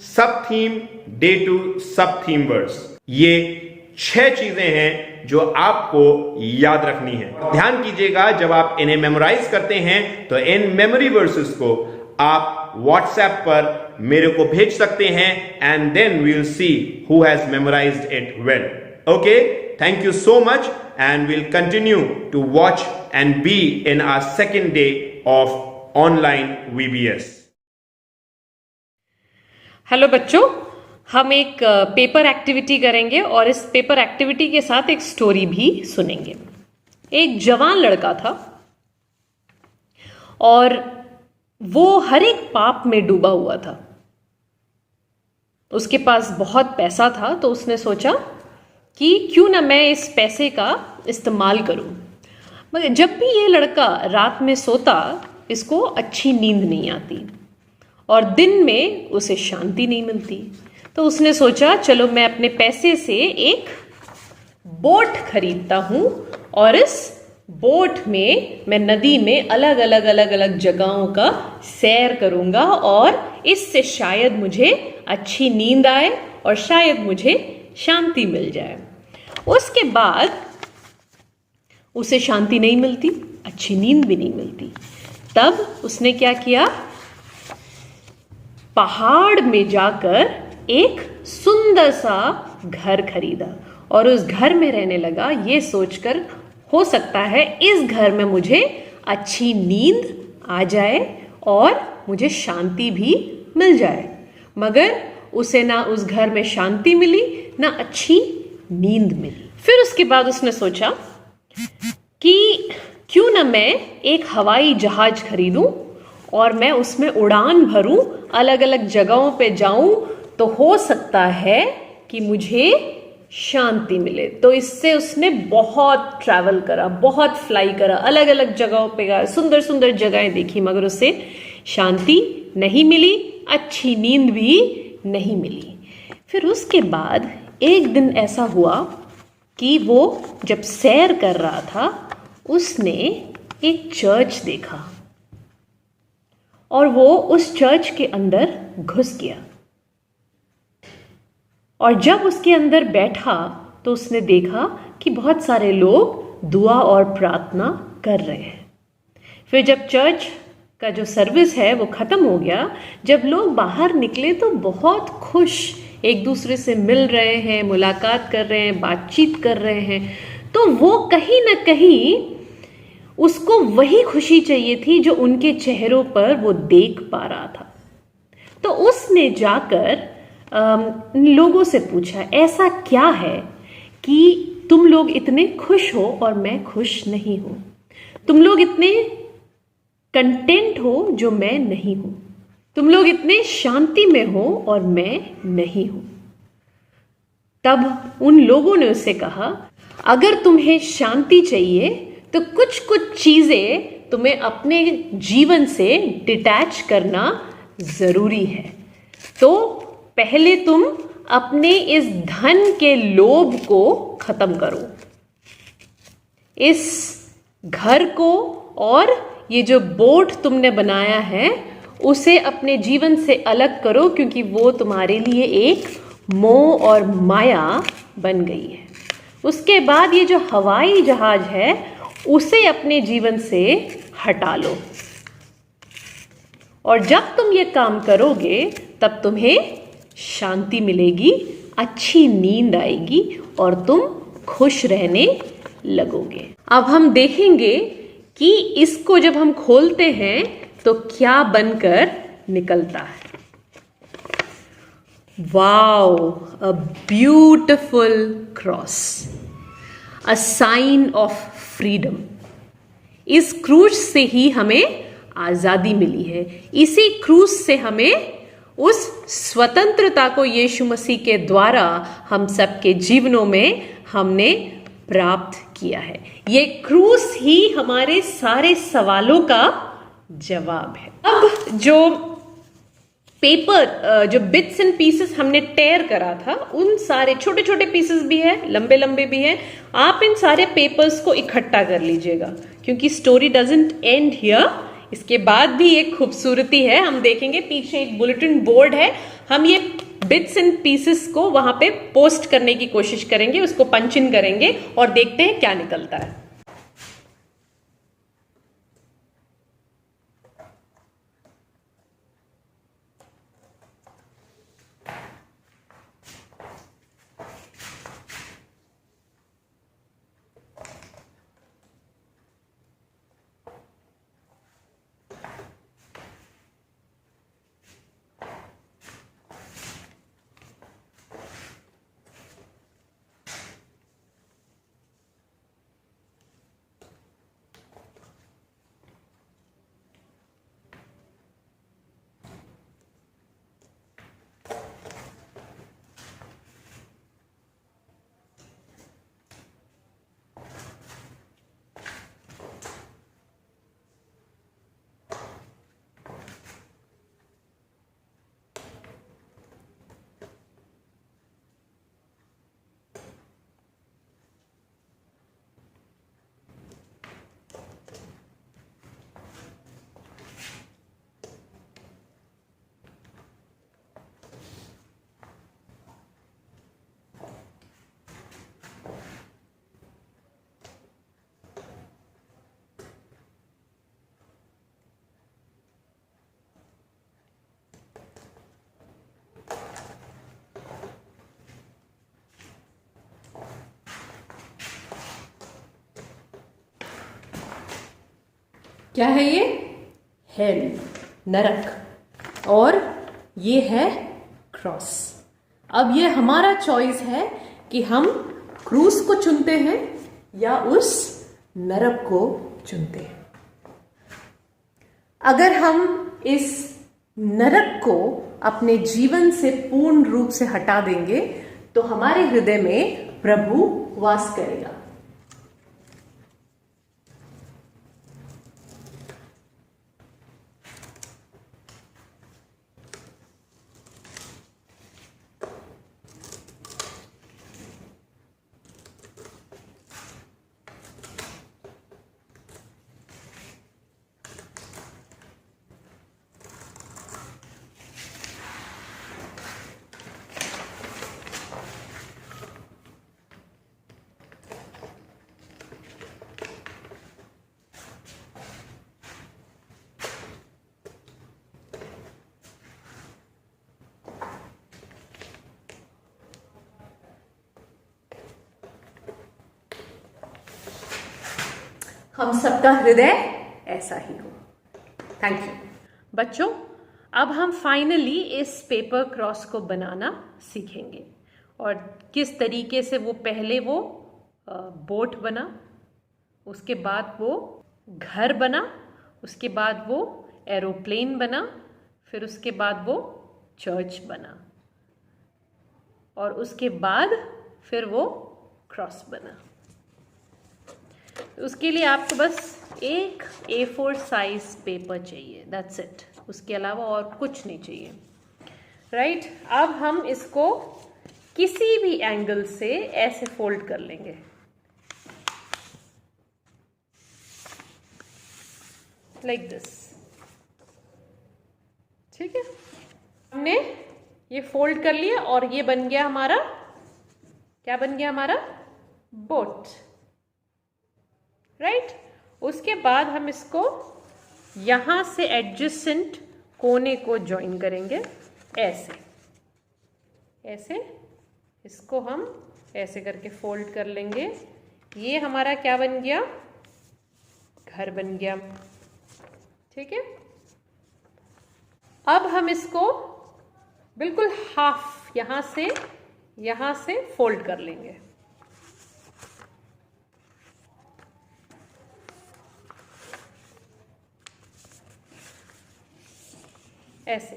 सब थीम, डे 2 सब थीम वर्स। ये 6 चीजें हैं जो आपको याद रखनी है। ध्यान कीजिएगा, जब आप इन्हें मेमोराइज करते हैं तो इन मेमोरी वर्सेस को आप व्हाट्सएप पर मेरे को भेज सकते हैं and then we will see who has memorised it well. Okay, thank you so much and will continue to watch and be in our second day of online VBS। Hello बच्चों, हम एक paper activity करेंगे और इस paper activity के साथ एक story भी सुनेंगे। एक जवान लड़का था और वो हर एक पाप में डूबा हुआ था। उसके पास बहुत पैसा था, तो उसने सोचा कि क्यों ना मैं इस पैसे का इस्तेमाल करूं। मगर जब भी ये लड़का रात में सोता, इसको अच्छी नींद नहीं आती और दिन में उसे शांति नहीं मिलती। तो उसने सोचा, चलो मैं अपने पैसे से एक बोट खरीदता हूं और इस बोट में मैं नदी में अलग अलग जगहों का सैर करूंगा और इससे शायद मुझे अच्छी नींद आए और शायद मुझे शांति मिल जाए। उसके बाद उसे शांति नहीं मिलती, अच्छी नींद भी नहीं मिलती। तब उसने क्या किया? पहाड़ में जाकर एक सुंदर सा घर खरीदा और उस घर में रहने लगा, ये सोचकर हो सकता है इस घर में मुझे अच्छी नींद आ जाए और मुझे शांति भी मिल जाए। मगर उसे ना उस घर में शांति मिली, ना अच्छी नींद मिली। फिर उसके बाद उसने सोचा कि क्यों ना मैं एक हवाई जहाज खरीदूं और मैं उसमें उड़ान भरूं, अलग अलग जगहों पे जाऊं, तो हो सकता है कि मुझे शांति मिले। तो इससे उसने बहुत ट्रैवल करा, बहुत फ्लाई करा, अलग अलग जगहों पे गया, सुंदर सुंदर जगहें देखी, मगर उसे शांति नहीं मिली, अच्छी नींद भी नहीं मिली। फिर उसके बाद एक दिन ऐसा हुआ कि वो जब सैर कर रहा था, उसने एक चर्च देखा और वो उस चर्च के अंदर घुस गया। और जब उसके अंदर बैठा तो उसने देखा कि बहुत सारे लोग दुआ और प्रार्थना कर रहे हैं। फिर जब चर्च का जो सर्विस है वो ख़त्म हो गया, जब लोग बाहर निकले तो बहुत खुश एक दूसरे से मिल रहे हैं, मुलाकात कर रहे हैं, बातचीत कर रहे हैं। तो वो कहीं ना कहीं उसको वही खुशी चाहिए थी जो उनके चेहरों पर वो देख पा रहा था। तो उसने जाकर लोगों से पूछा, ऐसा क्या है कि तुम लोग इतने खुश हो और मैं खुश नहीं हूं? तुम लोग इतने कंटेंट हो जो मैं नहीं हूं? तुम लोग इतने शांति में हो और मैं नहीं हूं? तब उन लोगों ने उससे कहा, अगर तुम्हें शांति चाहिए तो कुछ कुछ चीजें तुम्हें अपने जीवन से डिटैच करना जरूरी है। तो पहले तुम अपने इस धन के लोभ को खत्म करो, इस घर को और ये जो बोट तुमने बनाया है उसे अपने जीवन से अलग करो, क्योंकि वो तुम्हारे लिए एक मोह और माया बन गई है। उसके बाद ये जो हवाई जहाज है उसे अपने जीवन से हटा लो, और जब तुम ये काम करोगे तब तुम्हें शांति मिलेगी, अच्छी नींद आएगी और तुम खुश रहने लगोगे। अब हम देखेंगे कि इसको जब हम खोलते हैं तो क्या बनकर निकलता है। Wow, a beautiful cross, a sign of freedom. इस क्रूज से ही हमें आजादी मिली है, इसी क्रूज से हमें उस स्वतंत्रता को यीशु मसीह के द्वारा हम सबके जीवनों में हमने प्राप्त किया है। ये क्रूस ही हमारे सारे सवालों का जवाब है। अब जो पेपर, जो बिट्स एंड पीसेस हमने टेयर करा था, उन सारे छोटे छोटे पीसेस भी है, लंबे लंबे भी है, आप इन सारे पेपर्स को इकट्ठा कर लीजिएगा, क्योंकि स्टोरी डजंट एंड हियर। इसके बाद भी एक खूबसूरती है, हम देखेंगे पीछे एक बुलेटिन बोर्ड है, हम ये बिट्स एंड पीसेस को वहां पे पोस्ट करने की कोशिश करेंगे, उसको पंच इन करेंगे और देखते हैं क्या निकलता है। क्या है ये? हेल, नरक, और ये है क्रॉस। अब ये हमारा चॉइस है कि हम क्रूस को चुनते हैं या उस नरक को चुनते हैं। अगर हम इस नरक को अपने जीवन से पूर्ण रूप से हटा देंगे तो हमारे हृदय में प्रभु वास करेगा। हम सबका हृदय ऐसा ही हो। थैंक यू बच्चों। अब हम फाइनली इस पेपर क्रॉस को बनाना सीखेंगे और किस तरीके से वो पहले वो बोट बना, उसके बाद वो घर बना, उसके बाद वो एरोप्लेन बना, फिर उसके बाद वो चर्च बना और उसके बाद फिर वो क्रॉस बना। तो उसके लिए आपको बस एक A4 साइज पेपर चाहिए, दैट्स इट। उसके अलावा और कुछ नहीं चाहिए, राइट। अब हम इसको किसी भी एंगल से ऐसे फोल्ड कर लेंगे, लाइक दिस, ठीक है। हमने ये फोल्ड कर लिया और ये बन गया हमारा, क्या बन गया हमारा? Boat, right. उसके बाद हम इसको यहां से एडजेसेंट कोने को ज्वाइन करेंगे, ऐसे ऐसे इसको हम ऐसे करके फोल्ड कर लेंगे। ये हमारा क्या बन गया? घर बन गया, ठीक है। अब हम इसको बिल्कुल हाफ यहां से फोल्ड कर लेंगे, ऐसे।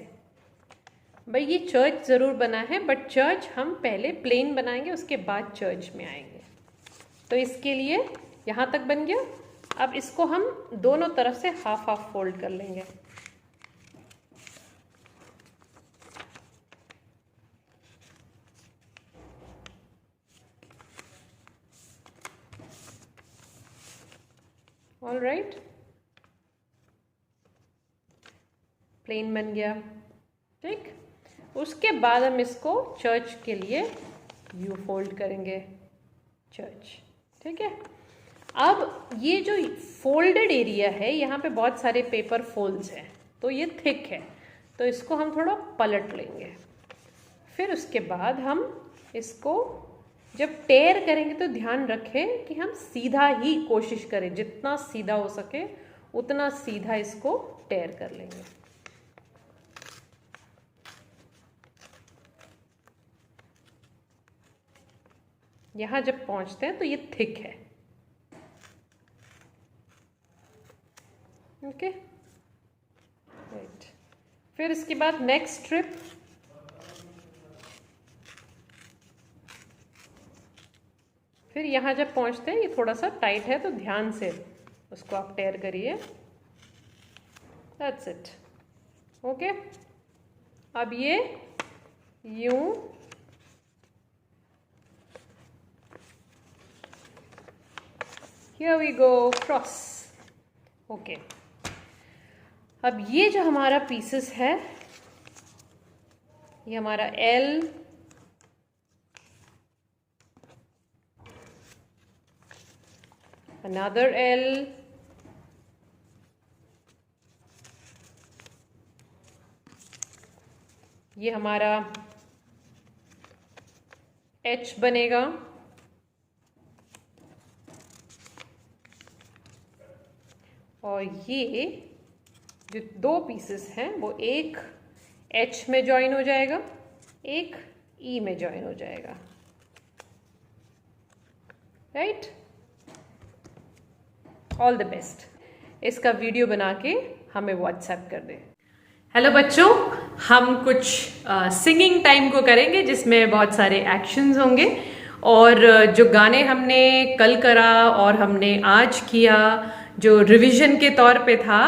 भाई ये चर्च जरूर बना है, बट चर्च हम पहले प्लेन बनाएंगे, उसके बाद चर्च में आएंगे। तो इसके लिए यहां तक बन गया। अब इसको हम दोनों तरफ से हाफ हाफ फोल्ड कर लेंगे, ऑल राइट। प्लेन बन गया, ठीक। उसके बाद हम इसको चर्च के लिए यू फोल्ड करेंगे, चर्च, ठीक है। अब ये जो फोल्डेड एरिया है, यहाँ पे बहुत सारे पेपर फोल्ड्स हैं, तो ये थिक है, तो इसको हम थोड़ा पलट लेंगे। फिर उसके बाद हम इसको जब टेयर करेंगे तो ध्यान रखें कि हम सीधा ही कोशिश करें, जितना सीधा हो सके उतना सीधा इसको टेयर कर लेंगे। यहां जब पहुंचते हैं तो ये थिक है, ओके, राइट। फिर इसके बाद नेक्स्ट स्ट्रिप, फिर यहां जब पहुंचते हैं ये थोड़ा सा टाइट है, तो ध्यान से उसको आप टेयर करिए, दैट्स इट, ओके। अब ये यूं Here we go, cross, okay. अब ये जो हमारा पीसेस है, ये हमारा L, another L, ये हमारा H बनेगा, और ये जो दो पीसेस हैं वो एक H में ज्वाइन हो जाएगा, एक E में ज्वाइन हो जाएगा, राइट। All the best. इसका वीडियो बना के हमें व्हाट्सएप कर दें। हेलो बच्चों, हम कुछ सिंगिंग टाइम को करेंगे जिसमें बहुत सारे एक्शंस होंगे, और जो गाने हमने कल करा और हमने आज किया, जो रिवीजन के तौर पे था,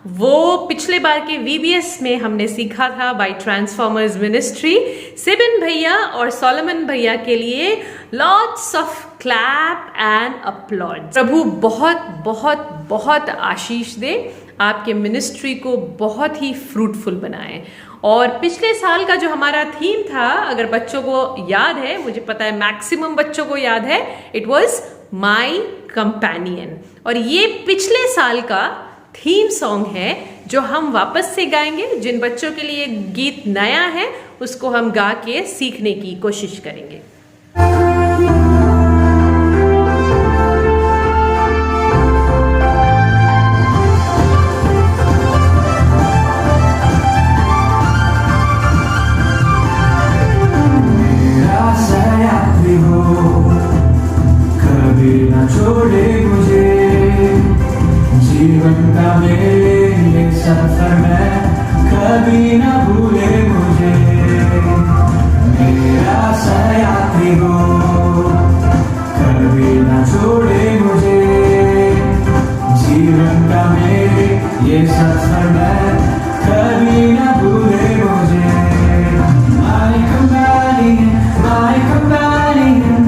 वो पिछले बार के VBS में हमने सीखा था बाय ट्रांसफॉर्मर्स मिनिस्ट्री। सिबिन भैया और सोलोमन भैया के लिए lots of clap and applaud. प्रभु बहुत बहुत बहुत आशीष दे, आपके मिनिस्ट्री को बहुत ही फ्रूटफुल बनाए। और पिछले साल का जो हमारा थीम था, अगर बच्चों को याद है, मुझे पता है मैक्सिमम बच्चों को याद है, इट वॉज माई कंपेनियन। और ये पिछले साल का थीम सॉन्ग है जो हम वापस से गाएंगे। जिन बच्चों के लिए गीत नया है उसको हम गा के सीखने की कोशिश करेंगे। कभी ना छोड़े मुझे जीवन का मेरे सफर में कभी ना भूले मुझे मेरा साथी हो कभी ना छोड़े मुझे जीवन का मेरे ये सफर में कभी ना भूले मुझे my companion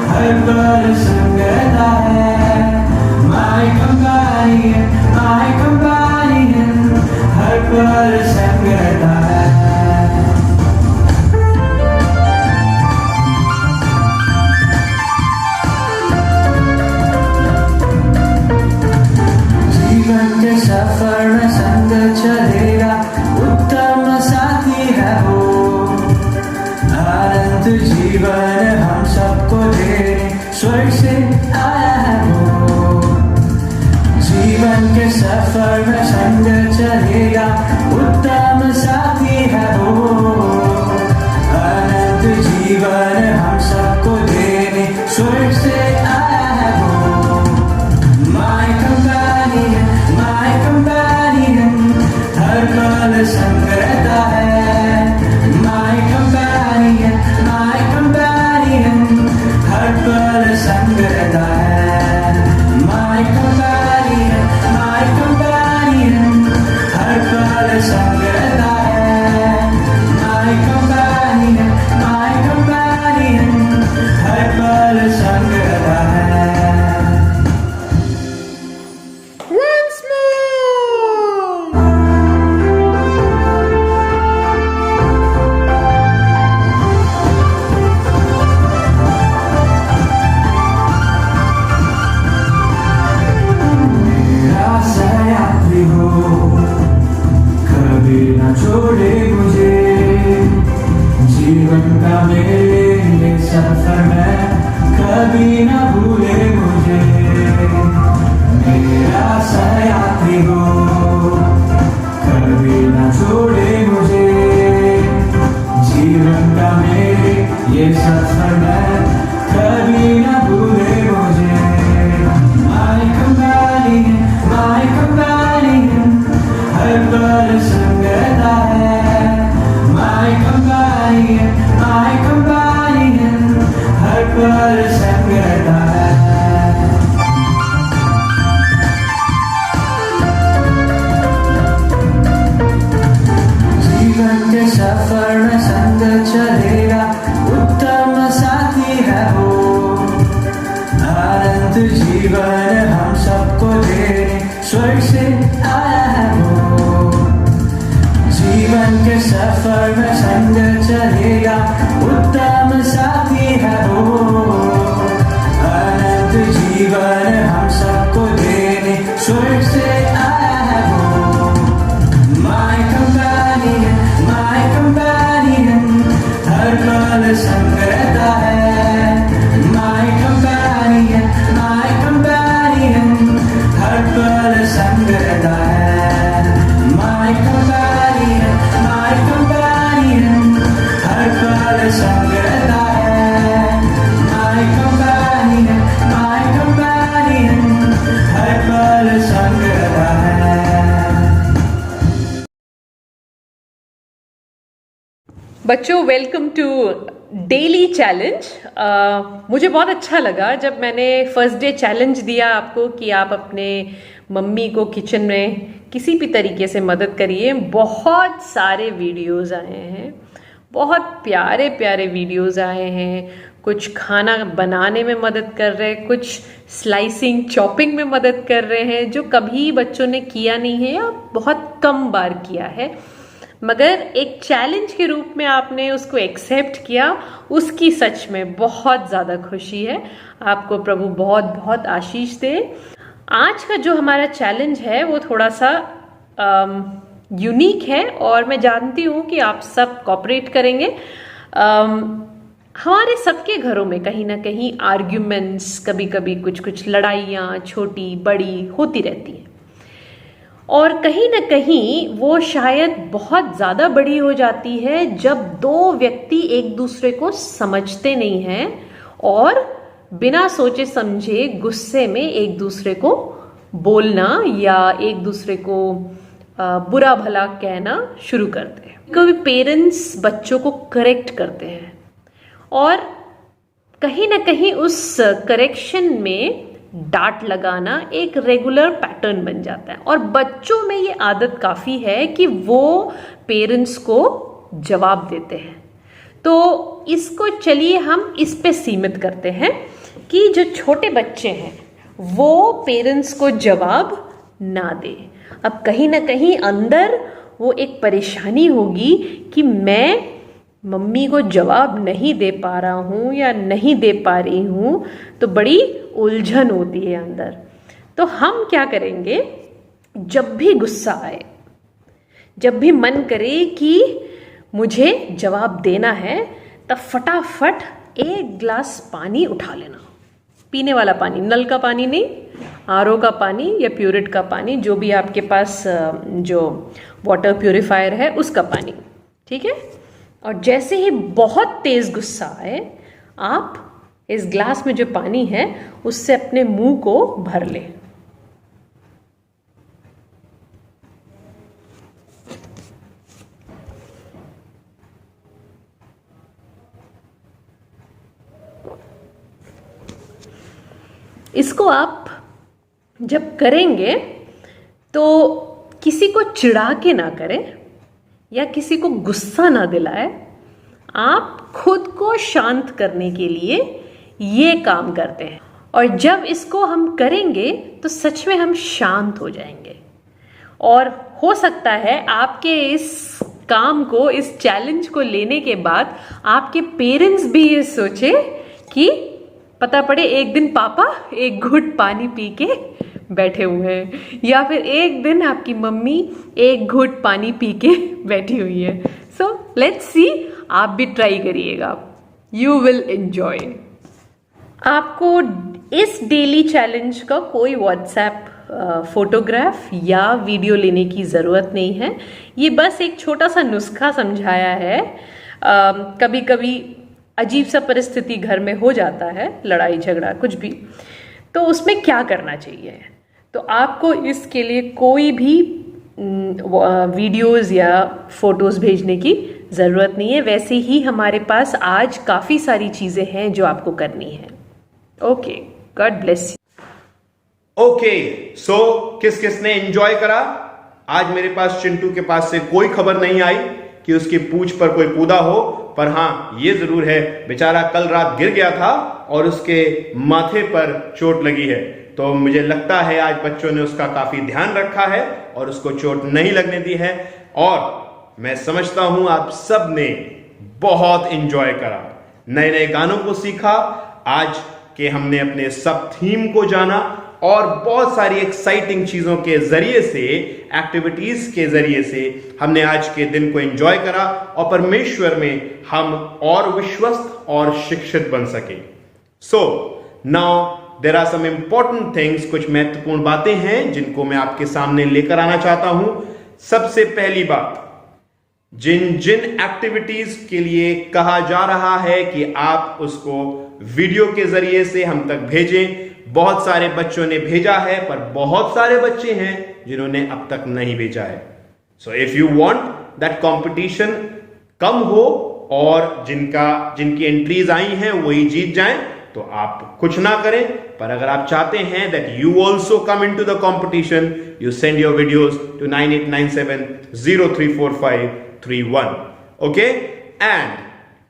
हर पल संग रहता है my companion हर पल संग रहता है जीवन के सफर में संग चलेगा उत्तम साथी है वो अनंत जीवन हम सबको देने स्वर्ग से आया है वो जीवन के सफर में संग चलेगा उत्तम साथी है वो अनंत जीवन हम सबको देने स्वर्ग से आया है वो my companion हर पल संग रहता है my companion हर पल संग रहता है my companion हर पल संग रहता है my companion हर पल संग रहता है Once more. मेरा साथी हो कभी ना छोड़े मुझे जीवन का मेरे सफर में कभी ना भूले मुझे मेरा साथी हो कभी ना छोड़े मुझे जीवन का मेरे ये सफर में कभी ना भूले मुझे my companion हर पल संग रहता है my companion हर पल संग रहता है जीवन के सफर में संग चलेगा उत्तम साथी है वो अनंत जीवन हम सबको देने स्वर्ग से आया है वो जीवन के सफर में संग चलेगा उत्तम साथी है वो अनंत जीवन हम सबको देने स्वर्ग से आया है वो my companion हर पल संग रहता है my companion हर पल संग रहता है my companion हर पल संग रहता है my companion हर पल संग रहता है बच्चों वेलकम टू डेली चैलेंज। मुझे बहुत अच्छा लगा जब मैंने फर्स्ट डे चैलेंज दिया आपको कि आप अपने मम्मी को किचन में किसी भी तरीके से मदद करिए। बहुत सारे वीडियोस आए हैं, बहुत प्यारे प्यारे वीडियोस आए हैं। कुछ खाना बनाने में मदद कर रहे हैं, कुछ स्लाइसिंग चॉपिंग में मदद कर रहे हैं जो कभी बच्चों ने किया नहीं है या बहुत कम बार किया है, मगर एक चैलेंज के रूप में आपने उसको एक्सेप्ट किया, उसकी सच में बहुत ज़्यादा खुशी है। आपको प्रभु बहुत बहुत आशीष दे। आज का जो हमारा चैलेंज है वो थोड़ा सा यूनिक है और मैं जानती हूँ कि आप सब कोऑपरेट करेंगे। हमारे सबके घरों में कहीं ना कहीं आर्ग्यूमेंट्स, कभी कभी कुछ कुछ लड़ाइयाँ छोटी बड़ी होती रहती हैं और कहीं ना कहीं वो शायद बहुत ज़्यादा बड़ी हो जाती है जब दो व्यक्ति एक दूसरे को समझते नहीं हैं और बिना सोचे समझे गुस्से में एक दूसरे को बोलना या एक दूसरे को बुरा भला कहना शुरू करते हैं। कभी पेरेंट्स बच्चों को करेक्ट करते हैं और कहीं ना कहीं उस करेक्शन में डांट लगाना एक रेगुलर पैटर्न बन जाता है और बच्चों में ये आदत काफ़ी है कि वो पेरेंट्स को जवाब देते हैं। तो इसको चलिए हम इस पे सीमित करते हैं कि जो छोटे बच्चे हैं वो पेरेंट्स को जवाब ना दे। अब कहीं ना कहीं अंदर वो एक परेशानी होगी कि मैं मम्मी को जवाब नहीं दे पा रहा हूँ या नहीं दे पा रही हूँ, तो बड़ी उलझन होती है अंदर। तो हम क्या करेंगे, जब भी गुस्सा आए, जब भी मन करे कि मुझे जवाब देना है, तब फटाफट एक गिलास पानी उठा लेना। पीने वाला पानी, नल का पानी नहीं, आरओ का पानी या प्यूरिट का पानी, जो भी आपके पास जो वाटर प्यूरिफायर है उसका पानी, ठीक है। और जैसे ही बहुत तेज गुस्सा आए, आप इस ग्लास में जो पानी है उससे अपने मुंह को भर लें। इसको आप जब करेंगे तो किसी को चिढ़ा के ना करें या किसी को गुस्सा ना दिलाए। आप खुद को शांत करने के लिए ये काम करते हैं और जब इसको हम करेंगे तो सच में हम शांत हो जाएंगे। और हो सकता है आपके इस काम को, इस चैलेंज को लेने के बाद आपके पेरेंट्स भी ये सोचे कि पता पड़े एक दिन पापा एक घुट पानी पी के बैठे हुए हैं, या फिर एक दिन आपकी मम्मी एक घुट पानी पी के बैठी हुई है। सो लेट्स सी, आप भी ट्राई करिएगा, यू विल एंजॉय। आपको इस डेली चैलेंज का कोई व्हाट्सएप फोटोग्राफ या वीडियो लेने की ज़रूरत नहीं है। ये बस एक छोटा सा नुस्खा समझाया है। कभी कभी अजीब सा परिस्थिति घर में हो जाता है, लड़ाई झगड़ा कुछ भी, तो उसमें क्या करना चाहिए। तो आपको इसके लिए कोई भी वीडियोस या फोटोज़ भेजने की ज़रूरत नहीं है। वैसे ही हमारे पास आज काफ़ी सारी चीज़ें हैं जो आपको करनी है। Okay, God bless you. Okay, so किस किस ने एंजॉय करा? आज मेरे पास चिंटू के पास से कोई खबर नहीं आई कि उसकी पूंछ पर कोई कूदा हो, पर हाँ ये जरूर है बेचारा कल रात गिर गया था और उसके माथे पर चोट लगी है। तो मुझे लगता है आज बच्चों ने उसका काफी ध्यान रखा है और उसको चोट नहीं लगने दी है। और मैं समझता हूं आप सब ने बहुत एंजॉय करा, नए नए गानों को सीखा, आज के हमने अपने सब थीम को जाना और बहुत सारी एक्साइटिंग चीजों के जरिए से, एक्टिविटीज के जरिए से हमने आज के दिन को एंजॉय करा और परमेश्वर में हम और विश्वस्त और शिक्षित बन सके। So now there are some important things, कुछ महत्वपूर्ण बातें हैं जिनको मैं आपके सामने लेकर आना चाहता हूं। सबसे पहली बात, जिन जिन एक्टिविटीज के लिए कहा जा रहा है कि आप उसको वीडियो के जरिए से हम तक भेजें, बहुत सारे बच्चों ने भेजा है, पर बहुत सारे बच्चे हैं जिन्होंने अब तक नहीं भेजा है। So if you want that competition कम हो और जिनकी एंट्रीज आई हैं वही जीत जाएं, तो आप कुछ ना करें। पर अगर आप चाहते हैं that you also come into the competition, you send your videos to 9897034531। Okay, and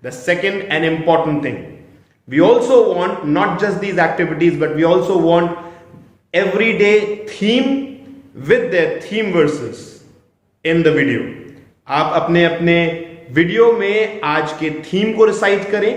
the second and important thing, we also want not just these activities, but we also want everyday theme with their theme verses in the video. आप अपने अपने video में आज के theme को recite करें,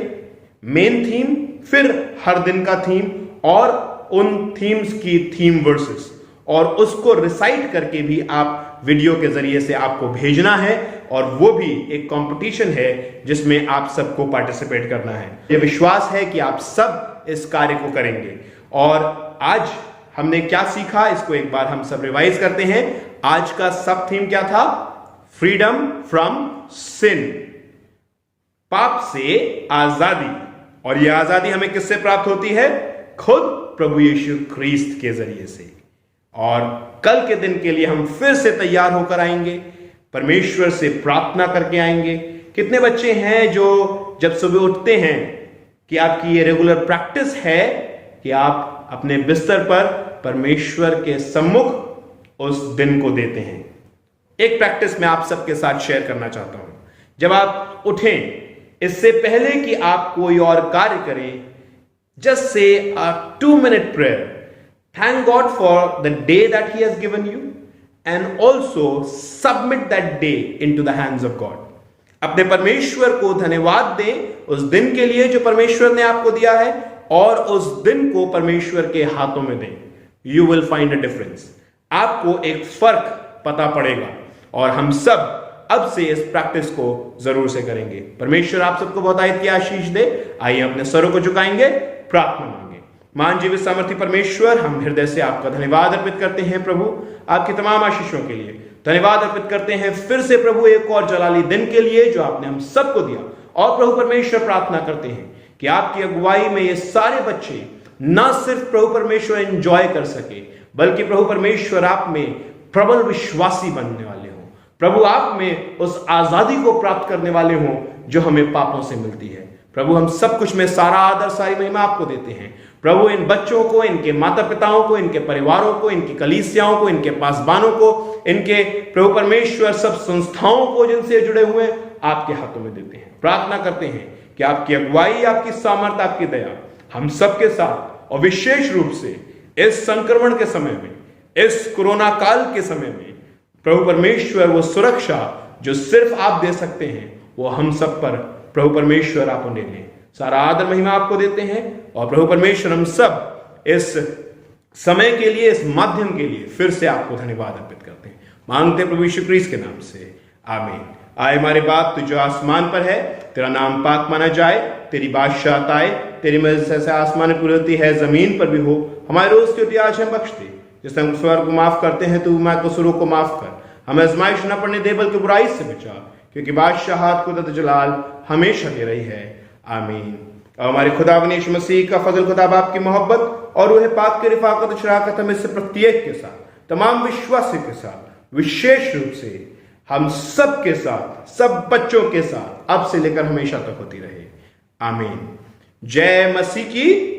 main theme, फिर हर दिन का थीम और उन थीम्स की थीम वर्सेस, और उसको रिसाइट करके भी आप वीडियो के जरिए से आपको भेजना है। और वो भी एक कंपटीशन है जिसमें आप सबको पार्टिसिपेट करना है। ये विश्वास है कि आप सब इस कार्य को करेंगे। और आज हमने क्या सीखा, इसको एक बार हम सब रिवाइज करते हैं। आज का सब थीम क्या था? फ्रीडम फ्रॉम सिन, पाप से आजादी। और यह आजादी हमें किससे प्राप्त होती है? खुद प्रभु यीशु ख्रीस्त के जरिए से। और कल के दिन के लिए हम फिर से तैयार होकर आएंगे, परमेश्वर से प्रार्थना करके आएंगे। कितने बच्चे हैं जो जब सुबह उठते हैं कि आपकी ये रेगुलर प्रैक्टिस है कि आप अपने बिस्तर पर परमेश्वर के सम्मुख उस दिन को देते हैं? एक प्रैक्टिस मैं आप सबके साथ शेयर करना चाहता हूं। जब आप उठें, इससे पहले कि आप कोई और कार्य करें, just say a 2-minute prayer. Thank God for the day that He has given you and also submit that day into the hands of God. अपने परमेश्वर को धन्यवाद दें उस दिन के लिए जो परमेश्वर ने आपको दिया है, और उस दिन को परमेश्वर के हाथों में दें। You will find a difference. आपको एक फर्क पता पड़ेगा, और हम सब अब से इस प्रैक्टिस को जरूर से करेंगे। परमेश्वर आप सबको बहुत आयत की आशीष दे। आइए अपने सरों को झुकाएंगे, प्रार्थना मांगे। महान जीवित सामर्थी परमेश्वर, हम हृदय से आपका धन्यवाद अर्पित करते हैं प्रभु, आपकी तमाम आशीषों के लिए धन्यवाद अर्पित करते हैं फिर से प्रभु एक और जलाली दिन के लिए जो आपने हम सबको दिया। और प्रभु परमेश्वर, प्रार्थना करते हैं कि आपकी अगुवाई में ये सारे बच्चे न सिर्फ प्रभु परमेश्वर एंजॉय कर सके, बल्कि प्रभु परमेश्वर आप में प्रबल विश्वासी बनने वाले हों। प्रभु आप में उस आजादी को प्राप्त करने वाले हों जो हमें पापों से मिलती है। प्रभु हम सब कुछ में सारा आदर, सारी महिमा आपको देते हैं। प्रभु इन बच्चों को, इनके माता पिताओं को, इनके परिवारों को, इनकी कलीसियाओं को, इनके पासबानों को, इनके प्रभु परमेश्वर सब संस्थाओं को जिनसे जुड़े हुए आपके हाथों में देते हैं। प्रार्थना करते हैं कि आपकी अगुवाई, आपकी सामर्थ, आपकी दया हम सबके साथ, और विशेष रूप से इस संक्रमण के समय में, इस कोरोना काल के समय में प्रभु परमेश्वर वो सुरक्षा जो सिर्फ आप दे सकते हैं, वो हम सब पर प्रभु परमेश्वर आप उन्हें लें। सारा आदर महिमा आपको देते हैं। और प्रभु परमेश्वर, हम सब इस समय के लिए, इस माध्यम के लिए फिर से आपको धन्यवाद अर्पित करते हैं। मांगते प्रभु यीशु ख्रीस्त के नाम से, आमीन। आए हमारे बाप, तू जो आसमान पर है, तेरा नाम पाक माना जाए, तेरी बादशाहत आए, तेरी मर्जी जैसे आसमान में पूरी होती है जमीन पर भी हो। हमारे रोज की रोटी आज हमें बख्श दे, जिससे हम स्वर्ग को माफ करते हैं, तू हमारे कसूरों को माफ कर। हमें आजमाइश न पड़ने दे, बल्कि बुराई से बचा, क्योंकि बादशाहत, कुदरत, जलाल हमेशा की रही है, आमीन। और हमारे खुदावंद यीशु मसीह का फजल, खुदा बाप की मोहब्बत और रूह पाक की रिफाकत, शराकत हमें से प्रत्येक के साथ, तमाम विश्वासियों के साथ, विशेष रूप से हम सब के साथ, सब बच्चों के साथ अब से लेकर हमेशा तक होती रहे, आमीन। जय मसीह की